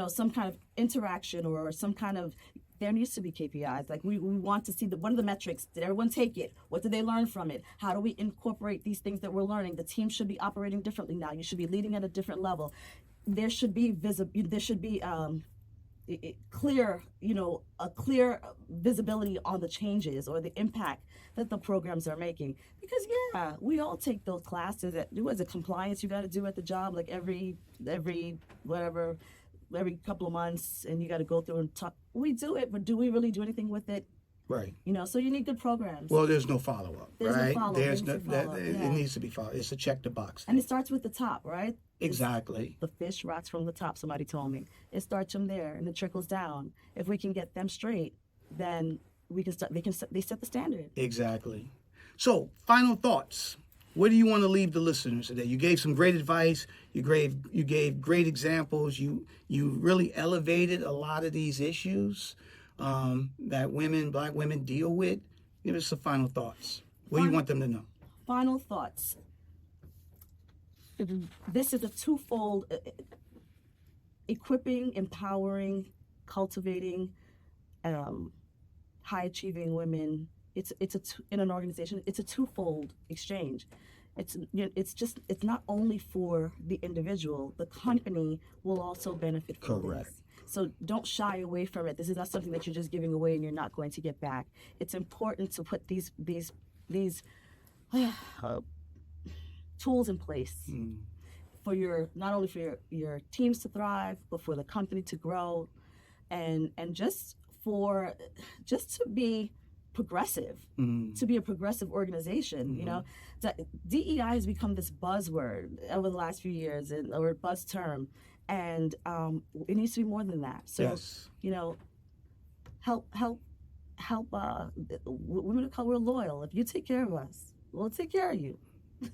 some kind of interaction or some kind of, there needs to be KPIs. Like we want to see what are the metrics? Did everyone take it? What did they learn from it? How do we incorporate these things that we're learning? The team should be operating differently now. You should be leading at a different level. There should be clear visibility on the changes or the impact that the programs are making. Because we all take those classes that was it compliance you got to do at the job, like every couple of months, and you got to go through and talk. We do it, but do we really do anything with it? Right. So you need good programs. Well, there's no follow-up, right? It needs to be followed. It's a check the box. And it starts with the top, right? Exactly. The fish rots from the top, somebody told me. It starts from there, and it trickles down. If we can get them straight, then we can start. They set the standard. Exactly. So, final thoughts. What do you want to leave the listeners today? You gave some great advice. You gave great examples. You really elevated a lot of these issues that Black women deal with. Give us some final thoughts. What do you want them to know? Final thoughts. This is a twofold: equipping, empowering, cultivating, high-achieving women. In an organization. It's a twofold exchange. It's not only for the individual. The company will also benefit from Correct. this. So don't shy away from it. This is not something that you're just giving away and you're not going to get back. It's important to put these tools in place for not only for your teams to thrive, but for the company to grow, and just to be progressive, to be a progressive organization. DEI has become this buzzword over the last few years, or buzz term, and it needs to be more than that. So, yes. Help women of color. We're loyal. If you take care of us, we'll take care of you.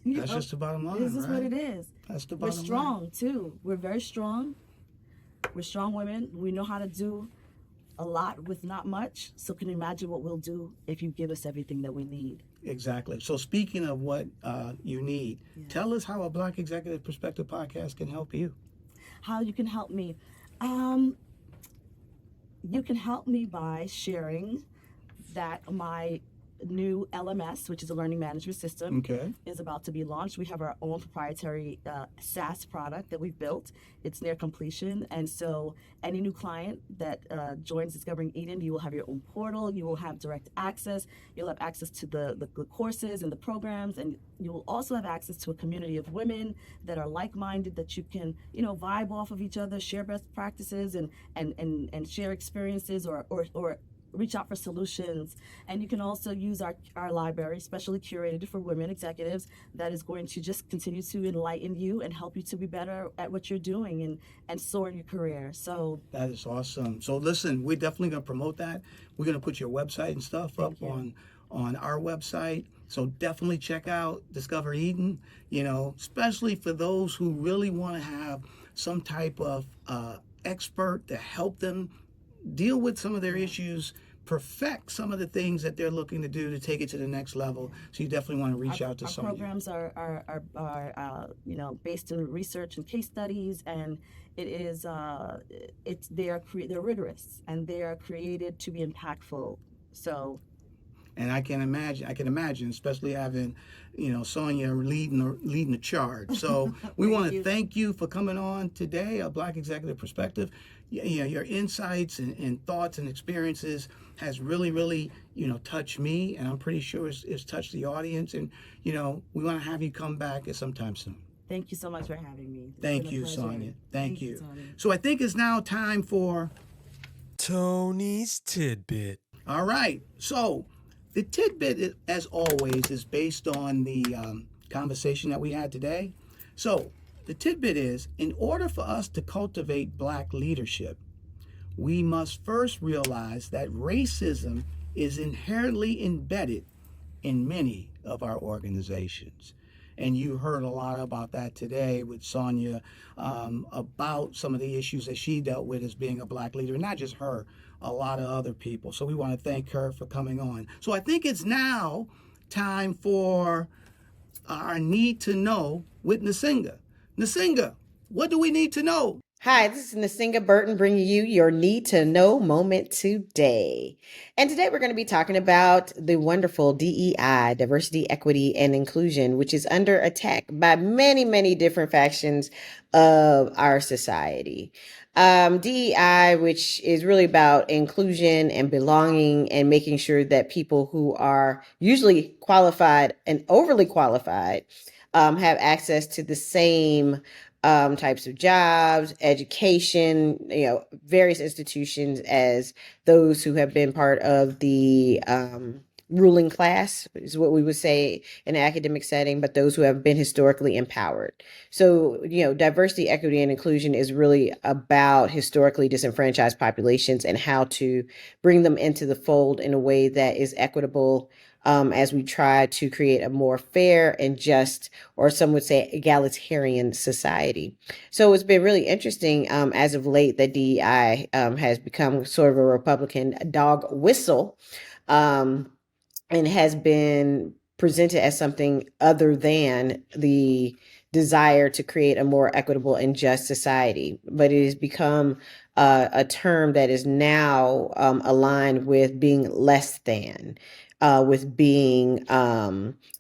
That's just the bottom line. This is what it is. That's the bottom line. We're strong too. We're very strong. We're strong women. We know how to do a lot with not much. So can you imagine what we'll do if you give us everything that we need? Exactly. So speaking of what you need, tell us how a Black Executive Perspective podcast can help you. How you can help me. You can help me by sharing that my new LMS, which is a learning management system, is about to be launched. We have our own proprietary SaaS product that we've built. It's near completion, and so any new client that joins Discovering Eden, you will have your own portal. You will have direct access. You'll have access to the courses and the programs, and you will also have access to a community of women that are like-minded, that you can vibe off of each other, share best practices, and share experiences, or reach out for solutions. And you can also use our library, specially curated for women executives, that is going to just continue to enlighten you and help you to be better at what you're doing and soar in your career. So that is awesome. So listen, we're definitely going to promote that. We're going to put your website and stuff up on our website. So definitely check out Discover Eden, especially for those who really want to have some type of expert to help them deal with some of their issues, perfect some of the things that they're looking to do to take it to the next level. So you definitely want to reach out to our Sonja. programs are based in research and case studies, and it is they're rigorous and they are created to be impactful. So. And I can imagine, especially having, Sonja leading the charge. So we want to thank you for coming on today, A Black Executive Perspective. Your insights and thoughts and experiences has really, really, touched me, and I'm pretty sure it's touched the audience. And, we want to have you come back at sometime soon. Thank you so much for having me. Thank you, Sonja. Thank you. Tony. So I think it's now time for Tony's Tidbit. All right. So the tidbit, as always, is based on the conversation that we had today. So the tidbit is, in order for us to cultivate Black leadership, we must first realize that racism is inherently embedded in many of our organizations. And you heard a lot about that today with Sonja, about some of the issues that she dealt with as being a Black leader, not just her, a lot of other people. So we want to thank her for coming on. So I think it's now time for our Need to Know with Nsinga. Nsinga, what do we need to know? Hi, this is Nsinga Burton bringing you your Need to Know moment today. And today we're going to be talking about the wonderful DEI, diversity, equity, and inclusion, which is under attack by many, many different factions of our society. DEI, which is really about inclusion and belonging and making sure that people who are usually qualified and overly qualified have access to the same types of jobs, education, various institutions as those who have been part of the ruling class is what we would say in an academic setting, but those who have been historically empowered. So, diversity, equity, and inclusion is really about historically disenfranchised populations and how to bring them into the fold in a way that is equitable, as we try to create a more fair and just, or some would say egalitarian society. So it's been really interesting as of late that DEI has become sort of a Republican dog whistle, and has been presented as something other than the desire to create a more equitable and just society. But it has become a term that is now aligned with being less than, with being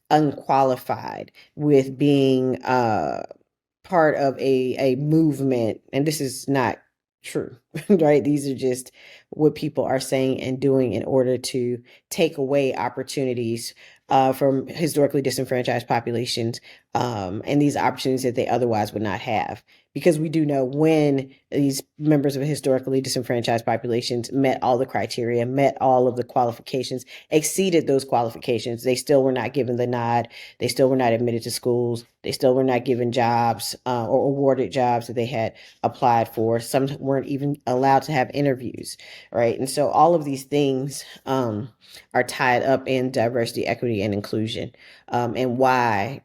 unqualified, with being part of a movement. And this is not true, right? These are just what people are saying and doing in order to take away opportunities from historically disenfranchised populations, and these opportunities that they otherwise would not have. Because we do know when these members of historically disenfranchised populations met all the criteria, met all of the qualifications, exceeded those qualifications, they still were not given the nod. They still were not admitted to schools. They still were not given jobs or awarded jobs that they had applied for. Some weren't even allowed to have interviews, right? And so all of these things are tied up in diversity, equity, and inclusion, and why,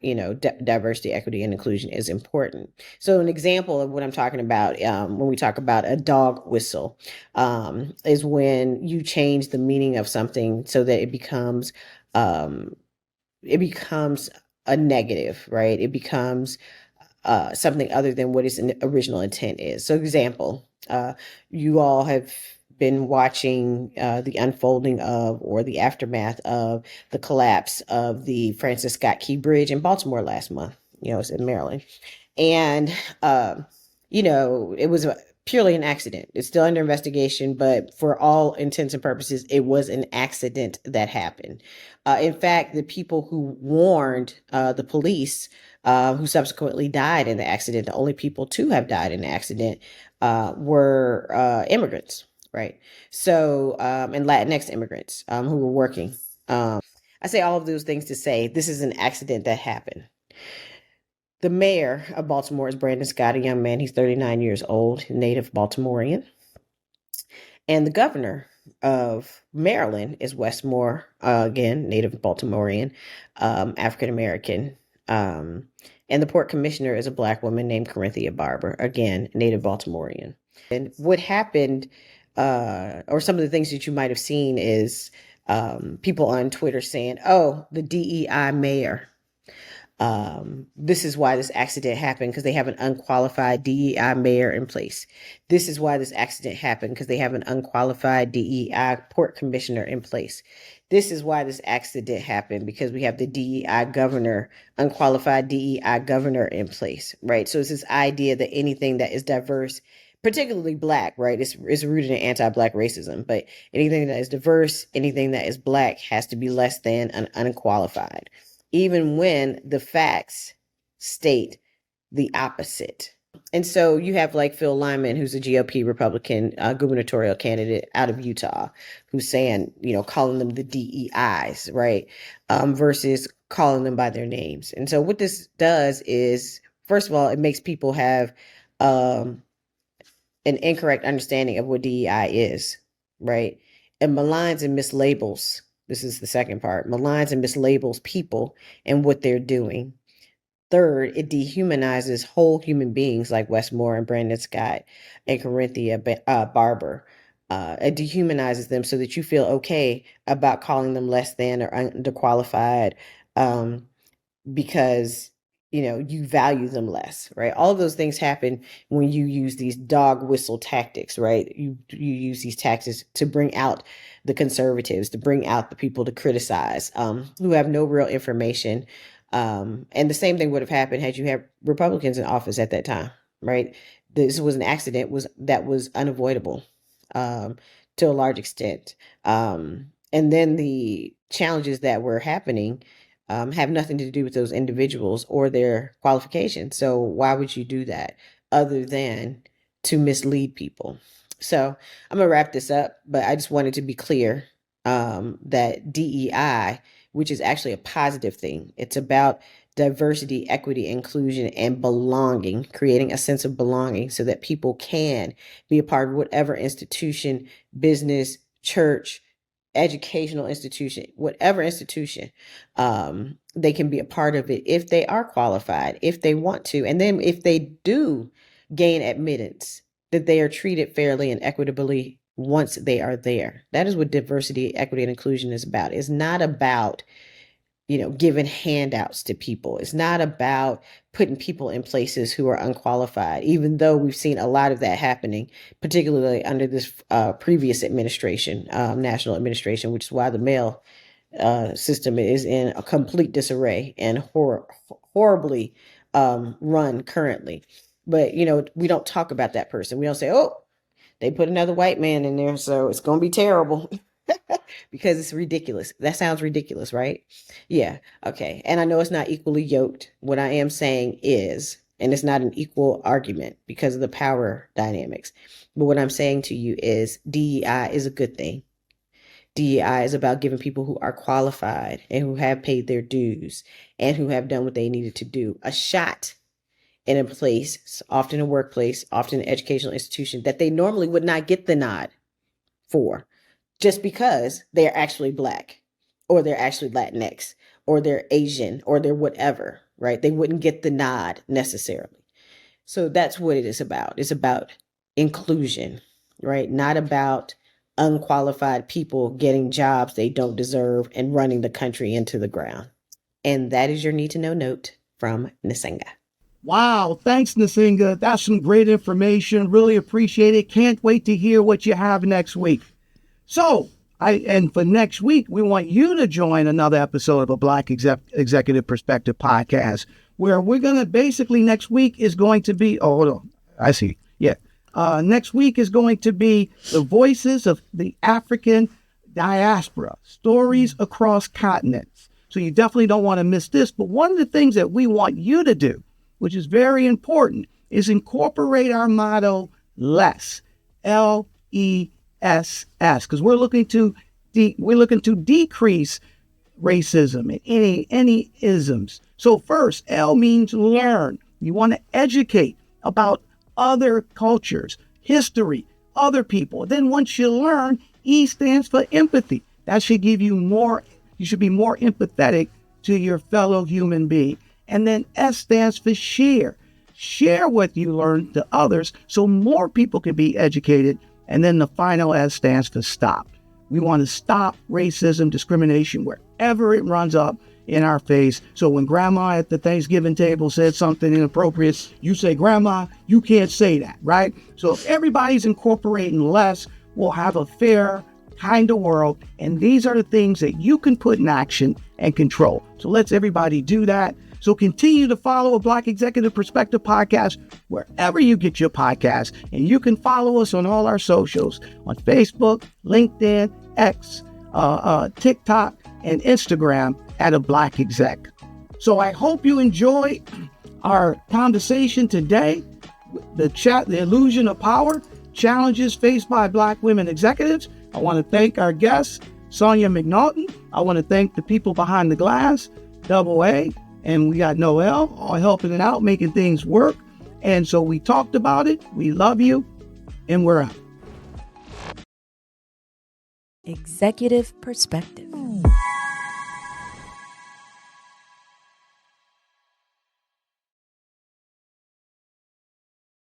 diversity, equity, and inclusion is important. So an example of what I'm talking about when we talk about a dog whistle is when you change the meaning of something so that it becomes a negative, right? It becomes something other than what its original intent is. So example, you all have been watching the unfolding of, or the aftermath of, the collapse of the Francis Scott Key Bridge in Baltimore last month. It's in Maryland. And, it was purely an accident. It's still under investigation, but for all intents and purposes, it was an accident that happened. In fact, the people who warned the police, who subsequently died in the accident, the only people to have died in the accident were immigrants, right? So, and Latinx immigrants who were working. I say all of those things to say this is an accident that happened. The mayor of Baltimore is Brandon Scott, a young man. He's 39 years old, native Baltimorean. And the governor of Maryland is Wes Moore, again, native Baltimorean, African-American. And the port commissioner is a Black woman named Corinthia Barber, again, native Baltimorean. And what happened or some of the things that you might have seen is people on Twitter saying, oh, the DEI mayor. This is why this accident happened, because they have an unqualified DEI mayor in place. This is why this accident happened, because they have an unqualified DEI port commissioner in place. This is why this accident happened, because we have the DEI governor, unqualified DEI governor in place, right? So it's this idea that anything that is diverse, particularly Black, right? It's rooted in anti-Black racism, but anything that is diverse, anything that is Black has to be less than an unqualified, even when the facts state the opposite. And so you have like Phil Lyman, who's a GOP Republican gubernatorial candidate out of Utah, who's saying, calling them the DEIs, right? Versus calling them by their names. And so what this does is, first of all, it makes people have an incorrect understanding of what DEI is, right? It maligns and mislabels. This is the second part. Maligns and mislabels people and what they're doing. Third, it dehumanizes whole human beings like Wes Moore and Brandon Scott and Corinthia Barber. It dehumanizes them so that you feel okay about calling them less than or underqualified because you value them less, right? All of those things happen when you use these dog whistle tactics, right? You use these tactics to bring out the conservatives, to bring out the people to criticize, who have no real information. And the same thing would have happened had you had Republicans in office at that time, right? This was an accident that was unavoidable to a large extent. And then the challenges that were happening have nothing to do with those individuals or their qualifications. So why would you do that other than to mislead people? So I'm gonna wrap this up, but I just wanted to be clear that DEI, which is actually a positive thing, it's about diversity, equity, inclusion, and belonging, creating a sense of belonging so that people can be a part of whatever institution, business, church, educational institution, whatever institution, they can be a part of it if they are qualified, if they want to. And then if they do gain admittance, that they are treated fairly and equitably once they are there. That is what diversity, equity, and inclusion is about. It's not about, giving handouts to people. It's not about putting people in places who are unqualified, even though we've seen a lot of that happening, particularly under this previous administration, national administration, which is why the mail system is in a complete disarray and horribly run currently. But, we don't talk about that person. We don't say, oh, they put another white man in there, so it's going to be terrible. Because it's ridiculous. That sounds ridiculous, right? Yeah. Okay. And I know it's not equally yoked. What I am saying is, and it's not an equal argument because of the power dynamics. But what I'm saying to you is DEI is a good thing. DEI is about giving people who are qualified and who have paid their dues and who have done what they needed to do a shot in a place, often a workplace, often an educational institution that they normally would not get the nod for, just because they're actually Black or they're actually Latinx or they're Asian or they're whatever, right? They wouldn't get the nod necessarily. So that's what it is about. It's about inclusion, right? Not about unqualified people getting jobs they don't deserve and running the country into the ground. And that is your need to know note from Nsinga. Wow, thanks, Nsinga. That's some great information. Really appreciate it. Can't wait to hear what you have next week. So, and for next week, we want you to join another episode of a Black Executive Perspective podcast, where we're going to basically next week is going to be, oh, hold on. I see. Yeah. Next week is going to be the voices of the African diaspora, stories across continents. So you definitely don't want to miss this. But one of the things that we want you to do, which is very important, is incorporate our motto, less, LESS, because we're looking to decrease racism and any isms. So first, L means learn. You want to educate about other cultures, history, other people. Then once you learn, E stands for empathy. That should give you more, you should be more empathetic to your fellow human being. And then S stands for share. Share what you learn to others so more people can be educated And then the final S stands for stop. We want to stop racism, discrimination, wherever it runs up in our face. So when grandma at the Thanksgiving table said something inappropriate, you say, Grandma, you can't say that, right? So if everybody's incorporating less, we'll have a fair kind of world. And these are the things that you can put in action and control. So let's everybody do that. So continue to follow a Black Executive Perspective podcast wherever you get your podcast. And you can follow us on all our socials on Facebook, LinkedIn, X, TikTok, and Instagram at a Black Exec. So I hope you enjoy our conversation today. The illusion of power, challenges faced by Black women executives. I want to thank our guests, Sonja McNaughton. I want to thank the people behind the glass, Double A, and we got Noel, all helping it out, making things work. And so we talked about it. We love you, and we're out. Executive Perspective.